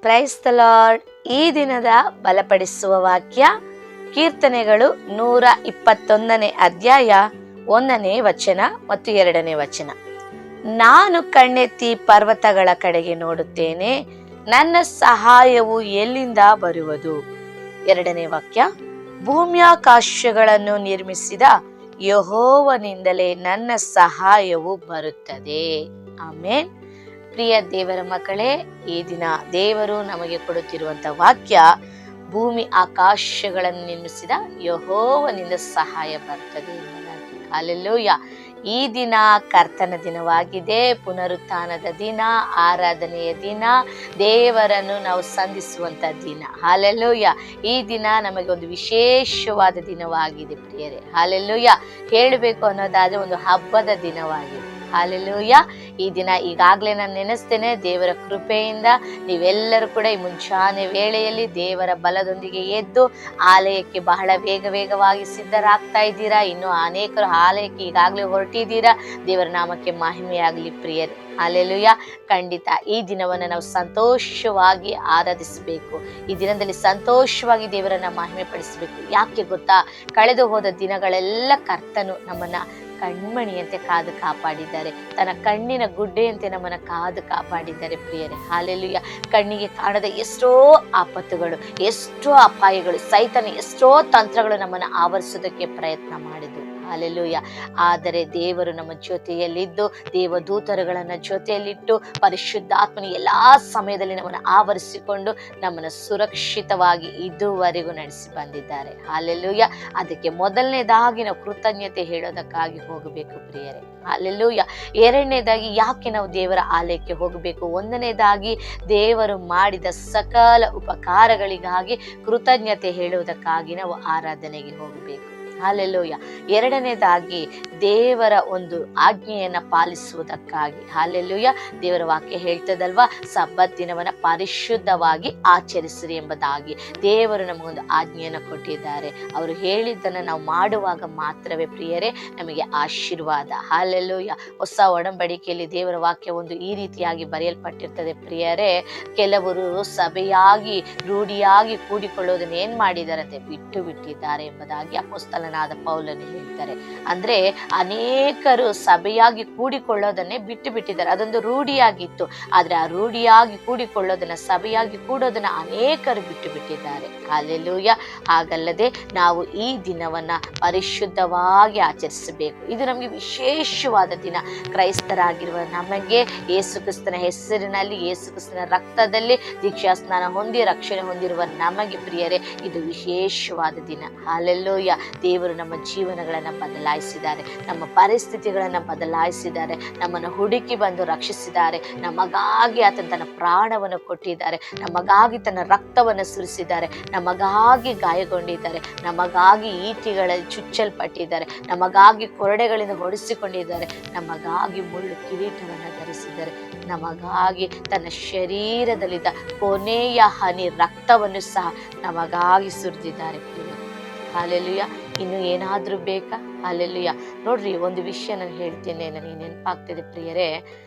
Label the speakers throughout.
Speaker 1: ಕ್ರೈಸ್ತ the lord. ಈ ದಿನದ ಬಲಪಡಿಸುವ ವಾಕ್ಯ ಕೀರ್ತನೆಗಳು 121 ಅಧ್ಯಾಯ 1ನೇ ವಚನ ಮತ್ತು 2ನೇ ವಚನ. ನಾನು ಕಣ್ಣೆತ್ತಿ ಪರ್ವತಗಳ ಕಡೆಗೆ ನೋಡುತ್ತೇನೆ, ನನ್ನ ಸಹಾಯವು ಎಲ್ಲಿಂದ ಬರುವುದು. 2ನೇ ವಾಕ್ಯ, ಭೂಮ್ಯಾಕಾಶಗಳನ್ನು ನಿರ್ಮಿಸಿದ ಯೆಹೋವನಿಂದಲೇ ನನ್ನ ಸಹಾಯವು ಬರುತ್ತದೆ. ಆಮೇನ್. ಪ್ರಿಯ ದೇವರ ಮಕ್ಕಳೇ, ಈ ದಿನ ದೇವರು ನಮಗೆ ಕೊಡುತ್ತಿರುವಂತ ವಾಕ್ಯ, ಭೂಮಿ ಆಕಾಶಗಳನ್ನು ನಿರ್ಮಿಸಿದ ಯೆಹೋವನಿಂದ ಸಹಾಯ ಬರ್ತದೆ. ಹಲ್ಲೆಲೂಯಾ. ಈ ದಿನ ಕರ್ತನ ದಿನವಾಗಿದೆ, ಪುನರುತ್ಥಾನದ ದಿನ, ಆರಾಧನೆಯ ದಿನ, ದೇವರನ್ನು ನಾವು ಸಂಧಿಸುವಂತ ದಿನ. ಹಲ್ಲೆಲೂಯಾ. ಈ ದಿನ ನಮಗೆ ಒಂದು ವಿಶೇಷವಾದ ದಿನವಾಗಿದೆ ಪ್ರಿಯರೇ. ಹಲ್ಲೆಲೂಯಾ. ಹೇಳಬೇಕು ಅನ್ನೋದಾದ್ರೆ ಒಂದು ಹಬ್ಬದ ದಿನವಾಗಿದೆ. ಹಲ್ಲೆಲೂಯಾ. ಈ ದಿನ ಈಗಾಗಲೇ ನಾನು ನೆನೆಸ್ತೇನೆ, ದೇವರ ಕೃಪೆಯಿಂದ ನೀವೆಲ್ಲರೂ ಕೂಡ ಈ ಮುಂಚಾನೆ ವೇಳೆಯಲ್ಲಿ ದೇವರ ಬಲದೊಂದಿಗೆ ಎದ್ದು ಆಲಯಕ್ಕೆ ಬಹಳ ವೇಗವಾಗಿ ಸಿದ್ಧರಾಗ್ತಾ ಇದ್ದೀರಾ. ಇನ್ನು ಅನೇಕರು ಆಲಯಕ್ಕೆ ಈಗಾಗಲೇ ಹೊರಟಿದ್ದೀರಾ. ದೇವರ ನಾಮಕ್ಕೆ ಮಹಿಮೆಯಾಗಲಿ ಪ್ರಿಯರೇ. ಹಲ್ಲೆಲೂಯಾ. ಖಂಡಿತ ಈ ದಿನವನ್ನು ನಾವು ಸಂತೋಷವಾಗಿ ಆರಾಧಿಸಬೇಕು. ಈ ದಿನದಲ್ಲಿ ಸಂತೋಷವಾಗಿ ದೇವರನ್ನ ಮಹಿಮೆ ಪಡಿಸಬೇಕು. ಯಾಕೆ ಗೊತ್ತಾ? ಕಳೆದು ಹೋದ ದಿನಗಳೆಲ್ಲ ಕರ್ತನು ನಮ್ಮನ್ನ ಕಣ್ಮಣಿಯಂತೆ ಕಾದು ಕಾಪಾಡಿದ್ದಾರೆ. ತನ್ನ ಕಣ್ಣಿನ ಗುಡ್ಡೆಯಂತೆ ನಮ್ಮನ್ನ ಕಾದು ಕಾಪಾಡಿದ್ದಾರೆ ಪ್ರಿಯರೇ. ಹಲ್ಲೆಲೂಯಾ. ಕಣ್ಣಿಗೆ ಕಾಣದ ಎಷ್ಟೋ ಆಪತ್ತುಗಳು, ಎಷ್ಟೋ ಅಪಾಯಗಳು, ಸೈತಾನ ಎಷ್ಟೋ ತಂತ್ರಗಳು ನಮ್ಮನ್ನ ಆವರಿಸೋದಕ್ಕೆ ಪ್ರಯತ್ನ ಮಾಡಿದ್ವು. ಹಲ್ಲೆಲೂಯಾ. ಆದರೆ ದೇವರು ನಮ್ಮ ಜೊತೆಯಲ್ಲಿದ್ದು, ದೇವದೂತರುಗಳನ್ನ ಜೊತೆಯಲ್ಲಿಟ್ಟು, ಪರಿಶುದ್ಧಾತ್ಮನ ಎಲ್ಲಾ ಸಮಯದಲ್ಲಿ ನಮ್ಮನ್ನು ಆವರಿಸಿಕೊಂಡು ನಮ್ಮನ್ನು ಸುರಕ್ಷಿತವಾಗಿ ಇದುವರೆಗೂ ನಡೆಸಿ ಬಂದಿದ್ದಾರೆ. ಹಲ್ಲೆಲೂಯಾ. ಅದಕ್ಕೆ ಮೊದಲನೇದಾಗಿ ನಾವು ಕೃತಜ್ಞತೆ ಹೇಳೋದಕ್ಕಾಗಿ ಹೋಗಬೇಕು ಪ್ರಿಯರೇ. ಹಲ್ಲೆಲೂಯಾ. ಎರಡನೇದಾಗಿ ಯಾಕೆ ನಾವು ದೇವರ ಆಲಯಕ್ಕೆ ಹೋಗಬೇಕು? ಒಂದನೇದಾಗಿ ದೇವರು ಮಾಡಿದ ಸಕಲ ಉಪಕಾರಗಳಿಗಾಗಿ ಕೃತಜ್ಞತೆ ಹೇಳುವುದಕ್ಕಾಗಿ ನಾವು ಆರಾಧನೆಗೆ ಹೋಗಬೇಕು. ಹಲ್ಲೆಲೂಯಾ. ಎರಡನೇದಾಗಿ ದೇವರ ಒಂದು ಆಜ್ಞೆಯನ್ನ ಪಾಲಿಸುವುದಕ್ಕಾಗಿ. ಹಲ್ಲೆಲೂಯಾ. ದೇವರ ವಾಕ್ಯ ಹೇಳ್ತದಲ್ವಾ, ಸಬ್ಬತ್ ದಿನವನ್ನ ಪರಿಶುದ್ಧವಾಗಿ ಆಚರಿಸಿರಿ ಎಂಬುದಾಗಿ ದೇವರು ನಮಗೊಂದು ಆಜ್ಞೆಯನ್ನು ಕೊಟ್ಟಿದ್ದಾರೆ. ಅವರು ಹೇಳಿದ್ದನ್ನು ನಾವು ಮಾಡುವಾಗ ಮಾತ್ರವೇ ಪ್ರಿಯರೇ ನಮಗೆ ಆಶೀರ್ವಾದ. ಹಲ್ಲೆಲೂಯಾ. ಹೊಸ ಒಡಂಬಡಿಕೆಯಲ್ಲಿ ದೇವರ ವಾಕ್ಯ ಒಂದು ಈ ರೀತಿಯಾಗಿ ಬರೆಯಲ್ಪಟ್ಟಿರ್ತದೆ ಪ್ರಿಯರೇ. ಕೆಲವರು ಸಭೆಯಾಗಿ ರೂಢಿಯಾಗಿ ಕೂಡಿಕೊಳ್ಳೋದನ್ನ ಏನ್ ಮಾಡಿದಾರಂತೆ ಬಿಟ್ಟು ಬಿಟ್ಟಿದ್ದಾರೆ ಎಂಬುದಾಗಿ ಅಪೊಸ್ತಲನಾದ ಪೌಲನು ಹೇಳ್ತಾರೆ. ಅಂದ್ರೆ ಅನೇಕರು ಸಭೆಯಾಗಿ ಕೂಡಿಕೊಳ್ಳೋದನ್ನೇ ಬಿಟ್ಟು ಬಿಟ್ಟಿದ್ದಾರೆ. ಅದೊಂದು ರೂಢಿಯಾಗಿತ್ತು. ಆದ್ರೆ ಆ ರೂಢಿಯಾಗಿ ಕೂಡಿಕೊಳ್ಳೋದನ್ನ, ಸಭೆಯಾಗಿ ಕೂಡೋದನ್ನ ಅನೇಕರು ಬಿಟ್ಟು ಬಿಟ್ಟಿದ್ದಾರೆ. ಹಲ್ಲೆಲೂಯಾ. ಹಾಗಲ್ಲದೆ ನಾವು ಈ ದಿನವನ್ನ ಪರಿಶುದ್ಧವಾಗಿ ಆಚರಿಸಬೇಕು. ಇದು ನಮಗೆ ವಿಶೇಷವಾದ ದಿನ. ಕ್ರೈಸ್ತರಾಗಿರುವ ನಮಗೆ ಯೇಸು ಕ್ರಿಸ್ತನ ಹೆಸರಿನಲ್ಲಿ, ಯೇಸು ಕ್ರಿಸ್ತನ ರಕ್ತದಲ್ಲಿ ದೀಕ್ಷಾ ಸ್ನಾನ ಹೊಂದಿ ರಕ್ಷಣೆ ಹೊಂದಿರುವ ನಮಗೆ ಪ್ರಿಯರೇ ಇದು ವಿಶೇಷವಾದ ದಿನ. ಹಲ್ಲೆಲೂಯಾ. ದೇವರು ನಮ್ಮ ಜೀವನಗಳನ್ನು ಬದಲಾಯಿಸಿದ್ದಾರೆ, ನಮ್ಮ ಪರಿಸ್ಥಿತಿಗಳನ್ನು ಬದಲಾಯಿಸಿದ್ದಾರೆ, ನಮ್ಮನ್ನು ಹುಡುಕಿ ಬಂದು ರಕ್ಷಿಸಿದ್ದಾರೆ. ನಮಗಾಗಿ ಆತನ ತನ್ನ ಪ್ರಾಣವನ್ನು ಕೊಟ್ಟಿದ್ದಾರೆ, ನಮಗಾಗಿ ತನ್ನ ರಕ್ತವನ್ನು ಸುರಿಸಿದ್ದಾರೆ, ನಮಗಾಗಿ ಗಾಯಗೊಂಡಿದ್ದಾರೆ, ನಮಗಾಗಿ ಈಟಿಗಳಲ್ಲಿ ಚುಚ್ಚಲ್ಪಟ್ಟಿದ್ದಾರೆ, ನಮಗಾಗಿ ಕೊರಡೆಗಳಿಂದ ಹೊಡೆಸಿಕೊಂಡಿದ್ದಾರೆ, ನಮಗಾಗಿ ಮುಳ್ಳು ಕಿರೀಟವನ್ನು ಧರಿಸಿದ್ದಾರೆ, ನಮಗಾಗಿ ತನ್ನ ಶರೀರದಲ್ಲಿದ್ದ ಕೊನೆಯ ಹನಿ ರಕ್ತವನ್ನು ಸಹ ನಮಗಾಗಿ ಸುರಿದಿದ್ದಾರೆ. ಹಲ್ಲೆಲೂಯಾ. ಇನ್ನು ಏನಾದ್ರೂ ಬೇಕಾ? ಹಲ್ಲೆಲೂಯಾ. ನೋಡ್ರಿ, ಒಂದು ವಿಷಯ ನಾನು ಹೇಳ್ತೇನೆ, ನನಗೆ ನೆನಪಾಗ್ತಿದೆ ಪ್ರಿಯರೇ.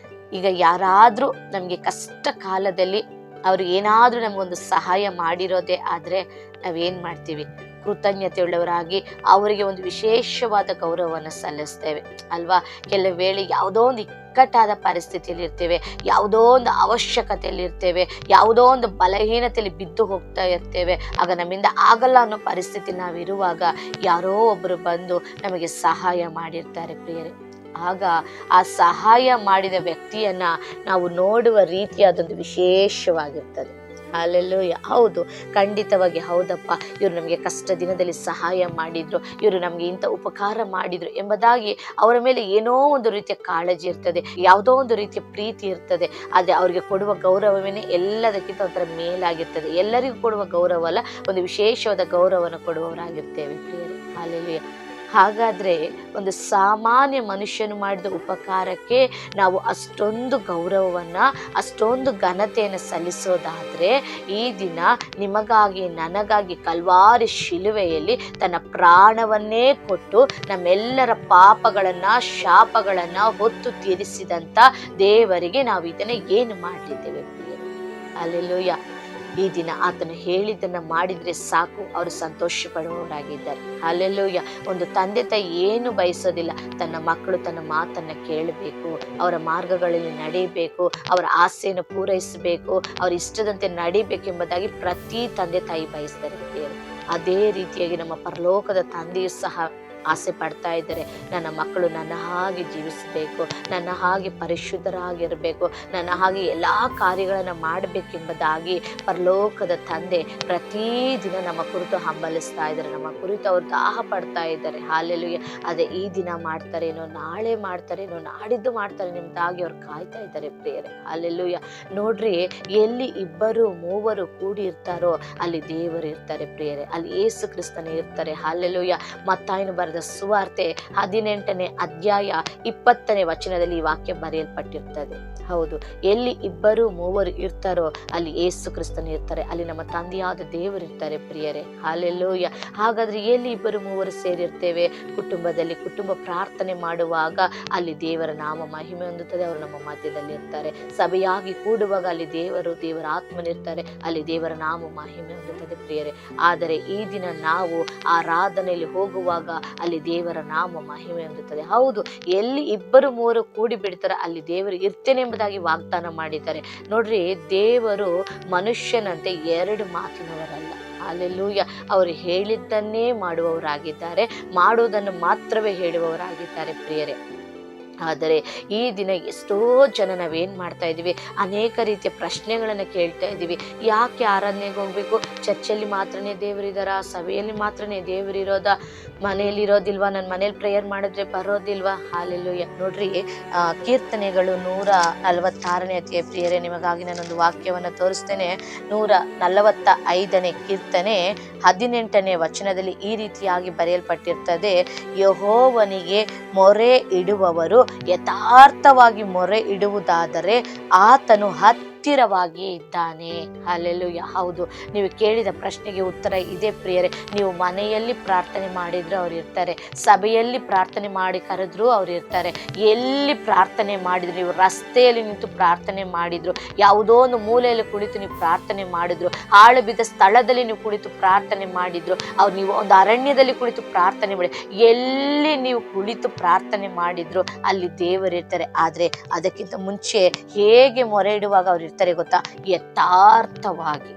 Speaker 1: ಈಗ ಯಾರಾದ್ರೂ ನಮ್ಗೆ ಕಷ್ಟ ಕಾಲದಲ್ಲಿ ಅವ್ರು ಏನಾದ್ರೂ ನಮ್ಗೊಂದು ಸಹಾಯ ಮಾಡಿರೋದೇ ಆದ್ರೆ ನಾವೇನ್ ಮಾಡ್ತೀವಿ? ಕೃತಜ್ಞತೆ ಉಳ್ಳವರಾಗಿ ಅವರಿಗೆ ಒಂದು ವಿಶೇಷವಾದ ಗೌರವವನ್ನು ಸಲ್ಲಿಸ್ತೇವೆ ಅಲ್ವಾ? ಕೆಲವು ವೇಳೆ ಯಾವುದೋ ಒಂದು ಇಕ್ಕಟ್ಟಾದ ಪರಿಸ್ಥಿತಿಯಲ್ಲಿ ಇರ್ತೇವೆ, ಯಾವುದೋ ಒಂದು ಅವಶ್ಯಕತೆಯಲ್ಲಿ ಇರ್ತೇವೆ, ಯಾವುದೋ ಒಂದು ಬಲಹೀನತೆಯಲ್ಲಿ ಬಿದ್ದು ಹೋಗ್ತಾ ಇರ್ತೇವೆ. ಆಗ ನಮ್ಮಿಂದ ಆಗಲ್ಲ ಅನ್ನೋ ಪರಿಸ್ಥಿತಿ ನಾವಿರುವಾಗ ಯಾರೋ ಒಬ್ಬರು ಬಂದು ನಮಗೆ ಸಹಾಯ ಮಾಡಿರ್ತಾರೆ ಪ್ರಿಯರೇ. ಆಗ ಆ ಸಹಾಯ ಮಾಡಿದ ವ್ಯಕ್ತಿಯನ್ನ ನಾವು ನೋಡುವ ರೀತಿ ಅದೊಂದು ವಿಶೇಷವಾಗಿರ್ತದೆ. ಹಲ್ಲೆಲೂಯಾ. ಹೌದು, ಖಂಡಿತವಾಗಿ ಹೌದಪ್ಪ, ಇವರು ನಮಗೆ ಕಷ್ಟ ದಿನದಲ್ಲಿ ಸಹಾಯ ಮಾಡಿದ್ರು, ಇವರು ನಮ್ಗೆ ಇಂಥ ಉಪಕಾರ ಮಾಡಿದ್ರು ಎಂಬುದಾಗಿ ಅವರ ಮೇಲೆ ಏನೋ ಒಂದು ರೀತಿಯ ಕಾಳಜಿ ಇರ್ತದೆ, ಯಾವುದೋ ಒಂದು ರೀತಿಯ ಪ್ರೀತಿ ಇರ್ತದೆ. ಆದ್ರೆ ಅವ್ರಿಗೆ ಕೊಡುವ ಗೌರವವೇನೆ ಎಲ್ಲದಕ್ಕಿಂತ ಒಂಥರ ಮೇಲಾಗಿರ್ತದೆ. ಎಲ್ಲರಿಗೂ ಕೊಡುವ ಗೌರವ ಅಲ್ಲ, ಒಂದು ವಿಶೇಷವಾದ ಗೌರವವನ್ನು ಕೊಡುವವರಾಗಿರ್ತೇವೆ ಪ್ರಿಯರೇ. ಹಲ್ಲೆಲೂಯಾ. ಹಾಗಾದ್ರೆ ಒಂದು ಸಾಮಾನ್ಯ ಮನುಷ್ಯನು ಮಾಡಿದ ಉಪಕಾರಕ್ಕೆ ನಾವು ಅಷ್ಟೊಂದು ಗೌರವವನ್ನ, ಅಷ್ಟೊಂದು ಘನತೆಯನ್ನು ಸಲ್ಲಿಸೋದಾದ್ರೆ, ಈ ದಿನ ನಿಮಗಾಗಿ ನನಗಾಗಿ ಕಲ್ವಾರಿ ಶಿಲುವೆಯಲ್ಲಿ ತನ್ನ ಪ್ರಾಣವನ್ನೇ ಕೊಟ್ಟು ನಮ್ಮೆಲ್ಲರ ಪಾಪಗಳನ್ನ, ಶಾಪಗಳನ್ನ ಹೊತ್ತು ತೀರಿಸಿದಂತ ದೇವರಿಗೆ ನಾವು ಇದನ್ನ ಏನು ಮಾಡಲಿದ್ದೇವೆ ಪ್ರಿಯರೇ? ಹಲ್ಲೆಲೂಯಾ. ಈ ದಿನ ಆತನು ಹೇಳಿದ್ದನ್ನ ಮಾಡಿದ್ರೆ ಸಾಕು, ಅವರು ಸಂತೋಷ ಪಡುವವರಾಗಿದ್ದಾರೆ. ಹಲ್ಲೆಲೂಯ. ಒಂದು ತಂದೆ ತಾಯಿ ಏನು ಬಯಸೋದಿಲ್ಲ, ತನ್ನ ಮಕ್ಕಳು ತನ್ನ ಮಾತನ್ನ ಕೇಳಬೇಕು, ಅವರ ಮಾರ್ಗಗಳಲ್ಲಿ ನಡೆಯಬೇಕು, ಅವರ ಆಸೆಯನ್ನು ಪೂರೈಸಬೇಕು, ಅವ್ರ ಇಷ್ಟದಂತೆ ನಡಿಬೇಕೆಂಬುದಾಗಿ ಪ್ರತಿ ತಂದೆ ತಾಯಿ ಬಯಸ್ತಾರೆ. ಅದೇ ರೀತಿಯಾಗಿ ನಮ್ಮ ಪರಲೋಕದ ತಂದೆಯು ಸಹ ಆಸೆ ಪಡ್ತಾ ಇದ್ದಾರೆ. ನನ್ನ ಮಕ್ಕಳು ನನ್ನ ಹಾಗೆ ಜೀವಿಸಬೇಕು, ನನ್ನ ಹಾಗೆ ಪರಿಶುದ್ಧರಾಗಿರಬೇಕು, ನನ್ನ ಹಾಗೆ ಎಲ್ಲ ಕಾರ್ಯಗಳನ್ನು ಮಾಡಬೇಕೆಂಬುದಾಗಿ ಪರಲೋಕದ ತಂದೆ ಪ್ರತಿದಿನ ನಮ್ಮ ಕುರಿತು ಹಂಬಲಿಸ್ತಾ ಇದ್ದಾರೆ, ನಮ್ಮ ಕುರಿತು ಅವರು ದಾಹ ಪಡ್ತಾ ಇದ್ದಾರೆ. ಹಾಲೆಲೂಯ. ಅದೇ ಈ ದಿನ ಮಾಡ್ತಾರೇನೋ, ನಾಳೆ ಮಾಡ್ತಾರೇನೋ, ನಾಡಿದ್ದು ಮಾಡ್ತಾರೆ ನಿಮ್ದಾಗಿ ಅವ್ರು ಕಾಯ್ತಾ ಇದ್ದಾರೆ ಪ್ರಿಯರೇ. ಹಾಲೆಲೂಯ. ನೋಡ್ರಿ, ಎಲ್ಲಿ ಇಬ್ಬರು ಮೂವರು ಕೂಡಿ ಇರ್ತಾರೋ ಅಲ್ಲಿ ದೇವರು ಇರ್ತಾರೆ ಪ್ರಿಯರೇ, ಅಲ್ಲಿ ಯೇಸು ಕ್ರಿಸ್ತನೇ ಇರ್ತಾರೆ. ಹಾಲೆಲೂಯ. ಮತ್ತಾಯನು ಬರೆದ ಸುವಾರ್ತೆ 18ನೇ ಅಧ್ಯಾಯ 20ನೇ ವಚನದಲ್ಲಿ ಈ ವಾಕ್ಯ ಬರೆಯಲ್ಪಟ್ಟಿರ್ತದೆ. ಹೌದು, ಎಲ್ಲಿ ಇಬ್ಬರು ಮೂವರು ಇರ್ತಾರೋ ಅಲ್ಲಿ ಯೇಸು ಕ್ರಿಸ್ತನು ಇರ್ತಾರೆ, ಅಲ್ಲಿ ನಮ್ಮ ತಂದೆಯಾದ ದೇವರು ಇರ್ತಾರೆ ಪ್ರಿಯರೇ. ಹಾಲೆಲೂಯ. ಹಾಗಾದ್ರೆ ಎಲ್ಲಿ ಇಬ್ಬರು ಮೂವರು ಸೇರಿರ್ತೇವೆ? ಕುಟುಂಬದಲ್ಲಿ, ಕುಟುಂಬ ಪ್ರಾರ್ಥನೆ ಮಾಡುವಾಗ ಅಲ್ಲಿ ದೇವರ ನಾಮ ಮಹಿಮೆ ಹೊಂದುತ್ತದೆ, ಅವರು ನಮ್ಮ ಮಧ್ಯದಲ್ಲಿ ಇರ್ತಾರೆ. ಸಭೆಯಾಗಿ ಕೂಡುವಾಗ ಅಲ್ಲಿ ದೇವರ ಆತ್ಮನಿರ್ತಾರೆ, ಅಲ್ಲಿ ದೇವರ ನಾಮ ಮಹಿಮೆ ಹೊಂದುತ್ತದೆ ಪ್ರಿಯರೇ. ಆದರೆ ಈ ದಿನ ನಾವು ಆರಾಧನೆಯಲ್ಲಿ ಹೋಗುವಾಗ ಅಲ್ಲಿ ದೇವರ ನಾಮ ಮಹಿಮೆ ಹೊಂದುತ್ತದೆ. ಹೌದು, ಎಲ್ಲಿ ಇಬ್ಬರು ಮೂವರು ಕೂಡಿ ಬಿಡ್ತಾರೆ ಅಲ್ಲಿ ದೇವರು ಇರ್ತೇನೆ ಎಂಬುದಾಗಿ ವಾಗ್ದಾನ ಮಾಡಿದ್ದಾರೆ. ನೋಡ್ರಿ, ದೇವರು ಮನುಷ್ಯನಂತೆ ಎರಡು ಮಾತಿನವರಲ್ಲ. ಹಲ್ಲೆಲೂಯ. ಅವರು ಹೇಳಿದ್ದನ್ನೇ ಮಾಡುವವರಾಗಿದ್ದಾರೆ, ಮಾಡುವುದನ್ನು ಮಾತ್ರವೇ ಹೇಳುವವರಾಗಿದ್ದಾರೆ ಪ್ರಿಯರೇ. ಆದರೆ ಈ ದಿನ ಎಷ್ಟೋ ಜನ ನಾವೇನು ಮಾಡ್ತಾ ಇದ್ದೀವಿ, ಅನೇಕ ರೀತಿಯ ಪ್ರಶ್ನೆಗಳನ್ನು ಕೇಳ್ತಾ ಇದ್ದೀವಿ. ಯಾಕೆ ಆರಾಧನೆಗೆ ಹೋಗ್ಬೇಕು? ಚರ್ಚಲ್ಲಿ ಮಾತ್ರನೇ ದೇವರಿದಾರ? ಸಭೆಯಲ್ಲಿ ಮಾತ್ರನೇ ದೇವರಿರೋದಾ? ಮನೆಯಲ್ಲಿ ಇರೋದಿಲ್ವಾ? ನನ್ನ ಮನೇಲಿ ಪ್ರೇಯರ್ ಮಾಡಿದ್ರೆ ಬರೋದಿಲ್ವಾ? ಹಾಲೆಲೂಯ. ನೋಡ್ರಿ, ಕೀರ್ತನೆಗಳು 146ನೇ ಅಧ್ಯಾಯ ಪ್ರಿಯರೇ, ನಿಮಗಾಗಿ ನಾನೊಂದು ವಾಕ್ಯವನ್ನು ತೋರಿಸ್ತೇನೆ. 145ನೇ ಕೀರ್ತನೆ 18ನೇ ವಚನದಲ್ಲಿ ಈ ರೀತಿಯಾಗಿ ಬರೆಯಲ್ಪಟ್ಟಿರ್ತದೆ. ಯೆಹೋವನಿಗೆ ಮೊರೆ ಇಡುವವರು ಯಥಾರ್ಥವಾಗಿ ಮೊರೆ ಇಡುವುದಾದರೆ ಆತನು ಹತ್ತಿರವಾಗಿ ಇದ್ದಾನೆ. ಹಲ್ಲೆಲೂಯ. ಹೌದು, ನೀವು ಕೇಳಿದ ಪ್ರಶ್ನೆಗೆ ಉತ್ತರ ಇದೆ ಪ್ರಿಯರೇ. ನೀವು ಮನೆಯಲ್ಲಿ ಪ್ರಾರ್ಥನೆ ಮಾಡಿದ್ರು ಅವ್ರು ಇರ್ತಾರೆ, ಸಭೆಯಲ್ಲಿ ಪ್ರಾರ್ಥನೆ ಮಾಡಿ ಕರೆದ್ರು ಅವ್ರು ಇರ್ತಾರೆ, ಎಲ್ಲಿ ಪ್ರಾರ್ಥನೆ ಮಾಡಿದ್ರು, ನೀವು ರಸ್ತೆಯಲ್ಲಿ ನಿಂತು ಪ್ರಾರ್ಥನೆ ಮಾಡಿದ್ರು, ಯಾವುದೋ ಒಂದು ಮೂಲೆಯಲ್ಲಿ ಕುಳಿತು ನೀವು ಪ್ರಾರ್ಥನೆ ಮಾಡಿದ್ರು, ಹಾಳು ಬಿದ್ದ ಸ್ಥಳದಲ್ಲಿ ನೀವು ಕುಳಿತು ಪ್ರಾರ್ಥನೆ ಮಾಡಿದ್ರು, ಅವ್ರು ನೀವು ಒಂದು ಅರಣ್ಯದಲ್ಲಿ ಕುಳಿತು ಪ್ರಾರ್ಥನೆ ಮಾಡಿ, ಎಲ್ಲಿ ನೀವು ಕುಳಿತು ಪ್ರಾರ್ಥನೆ ಮಾಡಿದ್ರು ಅಲ್ಲಿ ದೇವರಿರ್ತಾರೆ. ಆದ್ರೆ ಅದಕ್ಕಿಂತ ಮುಂಚೆ ಹೇಗೆ ಮೊರೆ ಇಡುವಾಗ ಅವ್ರು ಇರ್ತಾರೆ ಗೊತ್ತಾ? ಯಥಾರ್ಥವಾಗಿ.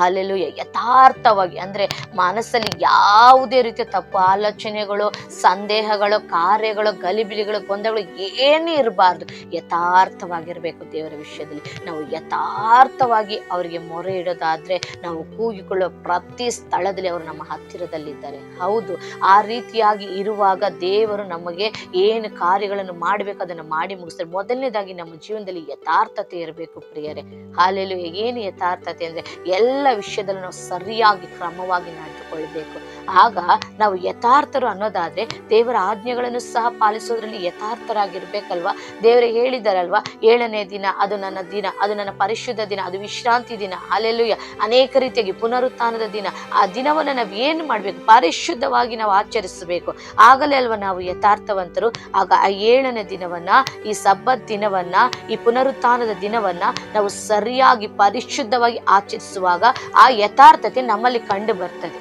Speaker 1: ಹಲ್ಲೆಲೂಯ. ಯಥಾರ್ಥವಾಗಿ ಅಂದ್ರೆ ಮನಸ್ಸಲ್ಲಿ ಯಾವುದೇ ರೀತಿಯ ತಪ್ಪು ಆಲೋಚನೆಗಳು, ಸಂದೇಹಗಳು, ಕಾರ್ಯಗಳು, ಗಲಿಬಿಲಿಗಳು, ಗೊಂದಲಗಳು ಏನೂ ಇರಬಾರ್ದು. ಯಥಾರ್ಥವಾಗಿರ್ಬೇಕು ದೇವರ ವಿಷಯದಲ್ಲಿ. ನಾವು ಯಥಾರ್ಥವಾಗಿ ಅವರಿಗೆ ಮೊರೆ ಇಡೋದಾದ್ರೆ ನಾವು ಕೂಗಿಕೊಳ್ಳೋ ಪ್ರತಿ ಸ್ಥಳದಲ್ಲಿ ಅವರು ನಮ್ಮ ಹತ್ತಿರದಲ್ಲಿದ್ದಾರೆ. ಹೌದು, ಆ ರೀತಿಯಾಗಿ ಇರುವಾಗ ದೇವರು ನಮಗೆ ಏನು ಕಾರ್ಯಗಳನ್ನು ಮಾಡಬೇಕು ಅದನ್ನು ಮಾಡಿ ಮುಗಿಸ್ತಾರೆ. ಮೊದಲನೇದಾಗಿ ನಮ್ಮ ಜೀವನದಲ್ಲಿ ಯಥಾರ್ಥತೆ ಇರಬೇಕು ಪ್ರಿಯರೇ. ಹಲ್ಲೆಲೂಯ. ಏನು ಯಥಾರ್ಥತೆ ಅಂದ್ರೆ ಎಲ್ಲ ವಿಷಯದಲ್ಲಿ ನಾವು ಸರಿಯಾಗಿ ಕ್ರಮವಾಗಿ ನಡೆದುಕೊಳ್ಬೇಕು. ಆಗ ನಾವು ಯಥಾರ್ಥರು ಅನ್ನೋದಾದ್ರೆ ದೇವರ ಆಜ್ಞೆಗಳನ್ನು ಸಹ ಪಾಲಿಸೋದ್ರಲ್ಲಿ ಯಥಾರ್ಥರಾಗಿರ್ಬೇಕಲ್ವಾ? ದೇವರೇ ಹೇಳಿದಾರಲ್ವಾ, 7ನೇ ದಿನ ಅದು ನನ್ನ ದಿನ, ಅದು ನನ್ನ ಪರಿಶುದ್ಧ ದಿನ, ಅದು ವಿಶ್ರಾಂತಿ ದಿನ. ಹಲ್ಲೆಲೂಯ. ಅನೇಕ ರೀತಿಯಾಗಿ ಪುನರುತ್ಥಾನದ ದಿನ. ಆ ದಿನವನ್ನು ನಾವು ಏನು ಮಾಡ್ಬೇಕು? ಪರಿಶುದ್ಧವಾಗಿ ನಾವು ಆಚರಿಸಬೇಕು. ಆಗಲೇ ಅಲ್ವಾ ನಾವು ಯಥಾರ್ಥವಂತರು. ಆಗ ಆ 7ನೇ ದಿನವನ್ನ, ಈ ಸಬ್ಬತ್ ದಿನವನ್ನ, ಈ ಪುನರುತ್ಥಾನದ ದಿನವನ್ನ ನಾವು ಸರಿಯಾಗಿ ಪರಿಶುದ್ಧವಾಗಿ ಆಚರಿಸುವಾಗ ಆ ಯಥಾರ್ಥತೆ ನಮ್ಮಲ್ಲಿ ಕಂಡು ಬರ್ತದೆ.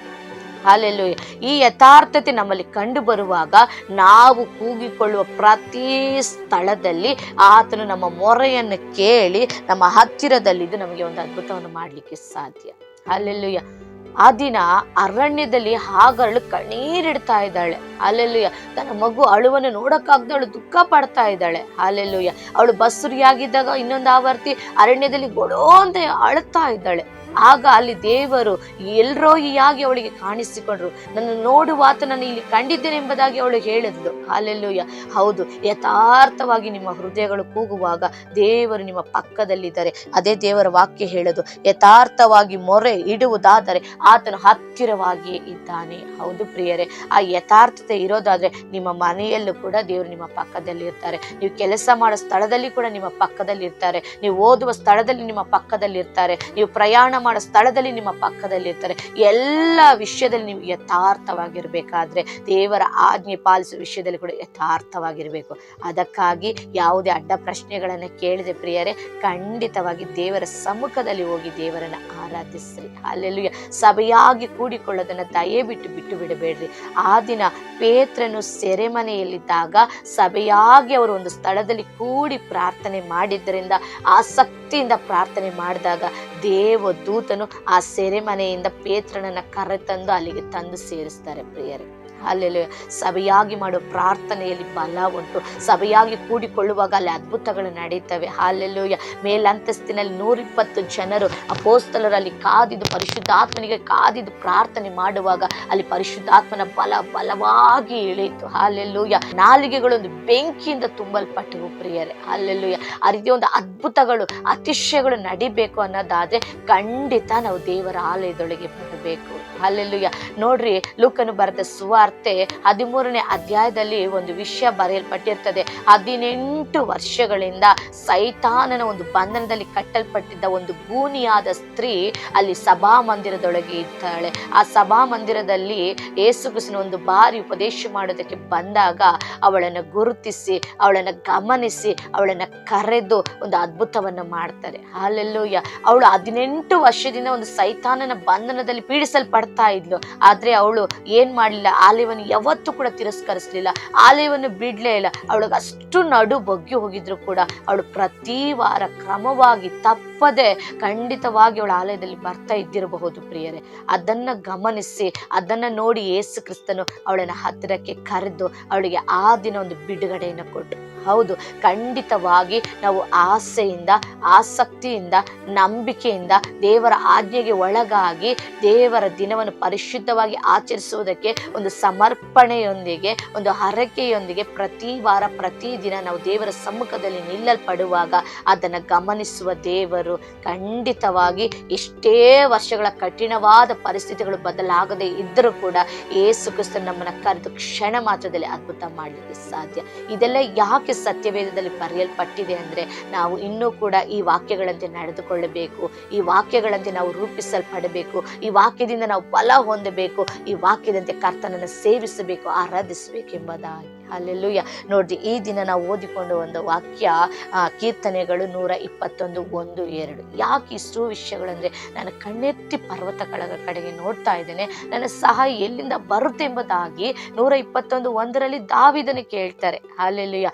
Speaker 1: ಹಲ್ಲೆಲೂಯ. ಈ ಯಥಾರ್ಥತೆ ನಮ್ಮಲ್ಲಿ ಕಂಡು ಬರುವಾಗ ನಾವು ಕೂಗಿಕೊಳ್ಳುವ ಪ್ರತಿ ಸ್ಥಳದಲ್ಲಿ ಆತನು ನಮ್ಮ ಮೊರೆಯನ್ನು ಕೇಳಿ ನಮ್ಮ ಹತ್ತಿರದಲ್ಲಿದ್ದು ನಮಗೆ ಒಂದು ಅದ್ಭುತವನ್ನು ಮಾಡಲಿಕ್ಕೆ ಸಾಧ್ಯ. ಹಲ್ಲೆಲೂಯ. ಆ ದಿನ ಅರಣ್ಯದಲ್ಲಿ ಹಾಗರಳು ಕಣ್ಣೀರಿಡ್ತಾ ಇದ್ದಾಳೆ. ಹಲ್ಲೆಲೂಯ. ತನ್ನ ಮಗು ಅಳುವನ್ನು ನೋಡಕ್ಕಾಗ್ದವಳು ದುಃಖ ಪಡ್ತಾ ಇದ್ದಾಳೆ. ಹಲ್ಲೆಲೂಯ. ಅವಳು ಬಸುರಿಯಾಗಿದ್ದಾಗ ಇನ್ನೊಂದು ಆವರ್ತಿ ಅರಣ್ಯದಲ್ಲಿ ಗೊಡೋ ಅಂತ ಅಳುತ್ತಾ ಇದ್ದಾಳೆ. ಆಗ ಅಲ್ಲಿ ದೇವರು ಎಲ್ರೋಹಿಯಾಗಿ ಅವಳಿಗೆ ಕಾಣಿಸಿಕೊಂಡ್ರು. ನನ್ನ ನೋಡುವಾತ ನಾನು ಇಲ್ಲಿ ಕಂಡಿದ್ದೇನೆ ಎಂಬುದಾಗಿ ಅವಳು ಹೇಳಿದ್ಲು. ಹಲ್ಲೆಲೂಯ. ಹೌದು, ಯಥಾರ್ಥವಾಗಿ ನಿಮ್ಮ ಹೃದಯಗಳು ಕೂಗುವಾಗ ದೇವರು ನಿಮ್ಮ ಪಕ್ಕದಲ್ಲಿದ್ದಾರೆ. ಅದೇ ದೇವರ ವಾಕ್ಯ ಹೇಳೋದು, ಯಥಾರ್ಥವಾಗಿ ಮೊರೆ ಇಡುವುದಾದರೆ ಆತನು ಹತ್ತಿರವಾಗಿಯೇ ಇದ್ದಾನೆ. ಹೌದು ಪ್ರಿಯರೇ, ಆ ಯಥಾರ್ಥತೆ ಇರೋದಾದ್ರೆ ನಿಮ್ಮ ಮನೆಯಲ್ಲೂ ಕೂಡ ದೇವರು ನಿಮ್ಮ ಪಕ್ಕದಲ್ಲಿ ಇರ್ತಾರೆ. ನೀವು ಕೆಲಸ ಮಾಡೋ ಸ್ಥಳದಲ್ಲಿ ಕೂಡ ನಿಮ್ಮ ಪಕ್ಕದಲ್ಲಿ ಇರ್ತಾರೆ. ನೀವು ಓದುವ ಸ್ಥಳದಲ್ಲಿ ನಿಮ್ಮ ಪಕ್ಕದಲ್ಲಿ ಇರ್ತಾರೆ. ನೀವು ಪ್ರಯಾಣ ಮಾಡೋ ಸ್ಥಳದಲ್ಲಿ ನಿಮ್ಮ ಪಕ್ಕದಲ್ಲಿ ಇರ್ತಾರೆ. ಎಲ್ಲ ವಿಷಯದಲ್ಲಿ ನೀವು ಯಥಾರ್ಥವಾಗಿರ್ಬೇಕಾದ್ರೆ ದೇವರ ಆಜ್ಞೆ ಪಾಲಿಸುವ ವಿಷಯದಲ್ಲಿ ಕೂಡ ಯಥಾರ್ಥವಾಗಿರ್ಬೇಕು. ಅದಕ್ಕಾಗಿ ಯಾವುದೇ ಅಡ್ಡ ಪ್ರಶ್ನೆಗಳನ್ನ ಕೇಳಿದೆ ಪ್ರಿಯರೇ, ಖಂಡಿತವಾಗಿ ದೇವರ ಸಮ್ಮುಖದಲ್ಲಿ ಹೋಗಿ ದೇವರನ್ನ ಆರಾಧಿಸ್ರಿ. ಹಲ್ಲೆಲೂಯಾ. ಸಭೆಯಾಗಿ ಕೂಡಿಕೊಳ್ಳೋದನ್ನ ದಯವಿಟ್ಟು ಬಿಟ್ಟು ಬಿಡಬೇಡ್ರಿ. ಆ ದಿನ ಪೇತ್ರನು ಸೆರೆಮನೆಯಲ್ಲಿದ್ದಾಗ ಸಭೆಯಾಗಿ ಅವರು ಒಂದು ಸ್ಥಳದಲ್ಲಿ ಕೂಡಿ ಪ್ರಾರ್ಥನೆ ಮಾಡಿದ್ದರಿಂದ, ಆಸಕ್ತಿಯಿಂದ ಪ್ರಾರ್ಥನೆ ಮಾಡಿದಾಗ ದೇವದೂತನು ಆ ಸೆರೆಮನೆಯಿಂದ ಪೇತ್ರನನ್ನ ಕರೆತಂದು ಅಲ್ಲಿಗೆ ತಂದು ಸೇರಿಸ್ತಾರೆ ಪ್ರಿಯರೇ. ಹಲ್ಲೆಲೂಯಾ. ಸಭೆಯಾಗಿ ಮಾಡೋ ಪ್ರಾರ್ಥನೆಯಲ್ಲಿ ಬಲ ಉಂಟು. ಸಭೆಯಾಗಿ ಕೂಡಿಕೊಳ್ಳುವಾಗ ಅಲ್ಲಿ ಅದ್ಭುತಗಳು ನಡೀತವೆ. ಹಲ್ಲೆಲೂಯಾ. ಮೇಲಂತಸ್ತಿನಲ್ಲಿ 120 ಜನರು ಅಪೊಸ್ತಲರಲ್ಲಿ ಕಾದಿದ್ದು, ಪರಿಶುದ್ಧಾತ್ಮನಿಗೆ ಕಾದಿದ್ದು ಪ್ರಾರ್ಥನೆ ಮಾಡುವಾಗ ಅಲ್ಲಿ ಪರಿಶುದ್ಧಾತ್ಮನ ಬಲವಾಗಿ ಇಳಿಯಿತು. ಹಲ್ಲೆಲೂಯಾ. ನಾಲಿಗೆಗಳೊಂದು ಬೆಂಕಿಯಿಂದ ತುಂಬಲ್ಪಟ್ಟವು ಪ್ರಿಯರೇ. ಹಲ್ಲೆಲೂಯಾ. ಆ ರೀತಿ ಒಂದು ಅದ್ಭುತಗಳು, ಅತಿಶಯಗಳು ನಡಿಬೇಕು ಅನ್ನೋದಾದ್ರೆ ಖಂಡಿತ ನಾವು ದೇವರ ಆಲಯದೊಳಗೆ ಬರಬೇಕು. ಹಲ್ಲೆಲೂಯಾ. ನೋಡ್ರಿ, ಲೂಕನು ಬರೆದ ಸುವಾರ್ತೆ 13ನೇ ಅಧ್ಯಾಯದಲ್ಲಿ ಒಂದು ವಿಷಯ ಬರೆಯಲ್ಪಟ್ಟಿರ್ತದೆ. 18 ವರ್ಷಗಳಿಂದ ಸೈತಾನನ ಒಂದು ಬಂಧನದಲ್ಲಿ ಕಟ್ಟಲ್ಪಟ್ಟಿದ್ದ ಒಂದು ಗೂನಿಯಾದ ಸ್ತ್ರೀ ಅಲ್ಲಿ ಸಭಾಮಂದಿರದೊಳಗೆ ಇದ್ದಾಳೆ. ಆ ಸಭಾಮಂದಿರದಲ್ಲಿ ಯೇಸು ಕ್ರಿಸ್ತನ ಒಂದು ಬಾರಿ ಉಪದೇಶ ಮಾಡೋದಕ್ಕೆ ಬಂದಾಗ ಅವಳನ್ನು ಗುರುತಿಸಿ, ಅವಳನ್ನು ಗಮನಿಸಿ, ಅವಳನ್ನು ಕರೆದು ಒಂದು ಅದ್ಭುತವನ್ನ ಮಾಡ್ತಾರೆ. ಹಲ್ಲೆಲೂಯಾ. ಅವಳು 18 ವರ್ಷದಿಂದ ಒಂದು ಸೈತಾನನ ಬಂಧನದಲ್ಲಿ ಪೀಡಿಸಲ್ಪಡ್ತಾ ಇದ್ಲು. ಆದ್ರೆ ಅವಳು ಏನ್ ಮಾಡ್ಲಿಲ್ಲ, ಆಲಯವನ್ನು ಯಾವತ್ತೂ ಕೂಡ ತಿರಸ್ಕರಿಸ್ಲಿಲ್ಲ, ಆಲಯವನ್ನು ಬಿಡ್ಲೇ ಇಲ್ಲ. ಅವಳಿಗೆ ಅಷ್ಟು ನಡು ಬಗ್ಗಿ ಹೋಗಿದ್ರು ಕೂಡ ಅವಳು ಪ್ರತಿ ವಾರ ಕ್ರಮವಾಗಿ ತಪ್ಪದೆ ಖಂಡಿತವಾಗಿ ಅವಳ ಆಲಯದಲ್ಲಿ ಬರ್ತಾ ಇದ್ದಿರಬಹುದು ಪ್ರಿಯರೇ. ಅದನ್ನ ಗಮನಿಸಿ, ಅದನ್ನ ನೋಡಿ ಯೇಸು ಕ್ರಿಸ್ತನು ಅವಳನ್ನ ಹತ್ತಿರಕ್ಕೆ ಕರೆದು ಅವಳಿಗೆ ಆ ದಿನ ಒಂದು ಬಿಡುಗಡೆಯನ್ನು ಕೊಟ್ಟು. ಹೌದು, ಖಂಡಿತವಾಗಿ ನಾವು ಆಸೆಯಿಂದ, ಆಸಕ್ತಿಯಿಂದ, ನಂಬಿಕೆಯಿಂದ ದೇವರ ಆಜ್ಞೆಗೆ ಒಳಗಾಗಿ ದೇವರ ದಿನವನ್ನು ಪರಿಶುದ್ಧವಾಗಿ ಆಚರಿಸುವುದಕ್ಕೆ ಒಂದು ಸಮರ್ಪಣೆಯೊಂದಿಗೆ, ಒಂದು ಹರಕೆಯೊಂದಿಗೆ ಪ್ರತಿ ವಾರ ಪ್ರತಿ ದಿನ ನಾವು ದೇವರ ಸಮ್ಮುಖದಲ್ಲಿ ನಿಲ್ಲಲ್ಪಡುವಾಗ ಅದನ್ನು ಗಮನಿಸುವ ದೇವರು ಖಂಡಿತವಾಗಿ ಎಷ್ಟೇ ವರ್ಷಗಳ ಕಠಿಣವಾದ ಪರಿಸ್ಥಿತಿಗಳು ಬದಲಾಗದೆ ಇದ್ದರೂ ಕೂಡ ಯೇಸು ಕ್ರಿಸ್ತ ನಮ್ಮನ್ನು ಕರೆದು ಕ್ಷಣ ಮಾತ್ರದಲ್ಲಿ ಅದ್ಭುತ ಮಾಡಲಿಕ್ಕೆ ಸಾಧ್ಯ. ಇದೆಲ್ಲ ಯಾಕೆ ಸತ್ಯವೇದದಲ್ಲಿ ಬರೆಯಲ್ಪಟ್ಟಿದೆ ಅಂದ್ರೆ, ನಾವು ಇನ್ನೂ ಕೂಡ ಈ ವಾಕ್ಯಗಳಂತೆ ನಡೆದುಕೊಳ್ಳಬೇಕು, ಈ ವಾಕ್ಯಗಳಂತೆ ನಾವು ರೂಪಿಸಲ್ಪಡಬೇಕು, ಈ ವಾಕ್ಯದಿಂದ ನಾವು ಬಲ ಹೊಂದಬೇಕು, ಈ ವಾಕ್ಯದಂತೆ ಕರ್ತನನ್ನು ಸೇವಿಸಬೇಕು, ಆರಾಧಿಸಬೇಕು ಎಂಬುದಾಗಿ. ಹಲ್ಲೆಲೂಯಾ. ನೋಡ್ರಿ, ಈ ದಿನ ನಾವು ಓದಿಕೊಂಡು ಒಂದು ವಾಕ್ಯ ಕೀರ್ತನೆಗಳು 121:1-2. ಯಾಕೆ ಇಷ್ಟು ವಿಷಯಗಳಂದ್ರೆ, ನಾನು ಕಣ್ಣೆತ್ತಿ ಪರ್ವತಗಳ ಕಡೆಗೆ ನೋಡ್ತಾ ಇದ್ದೇನೆ, ನನ್ನ ಸಹಾಯ ಎಲ್ಲಿಂದ ಬರುತ್ತೆ ಎಂಬುದಾಗಿ 121:1 ದಾವೀದನು ಕೇಳ್ತಾರೆ. ಹಲ್ಲೆಲೂಯಾ.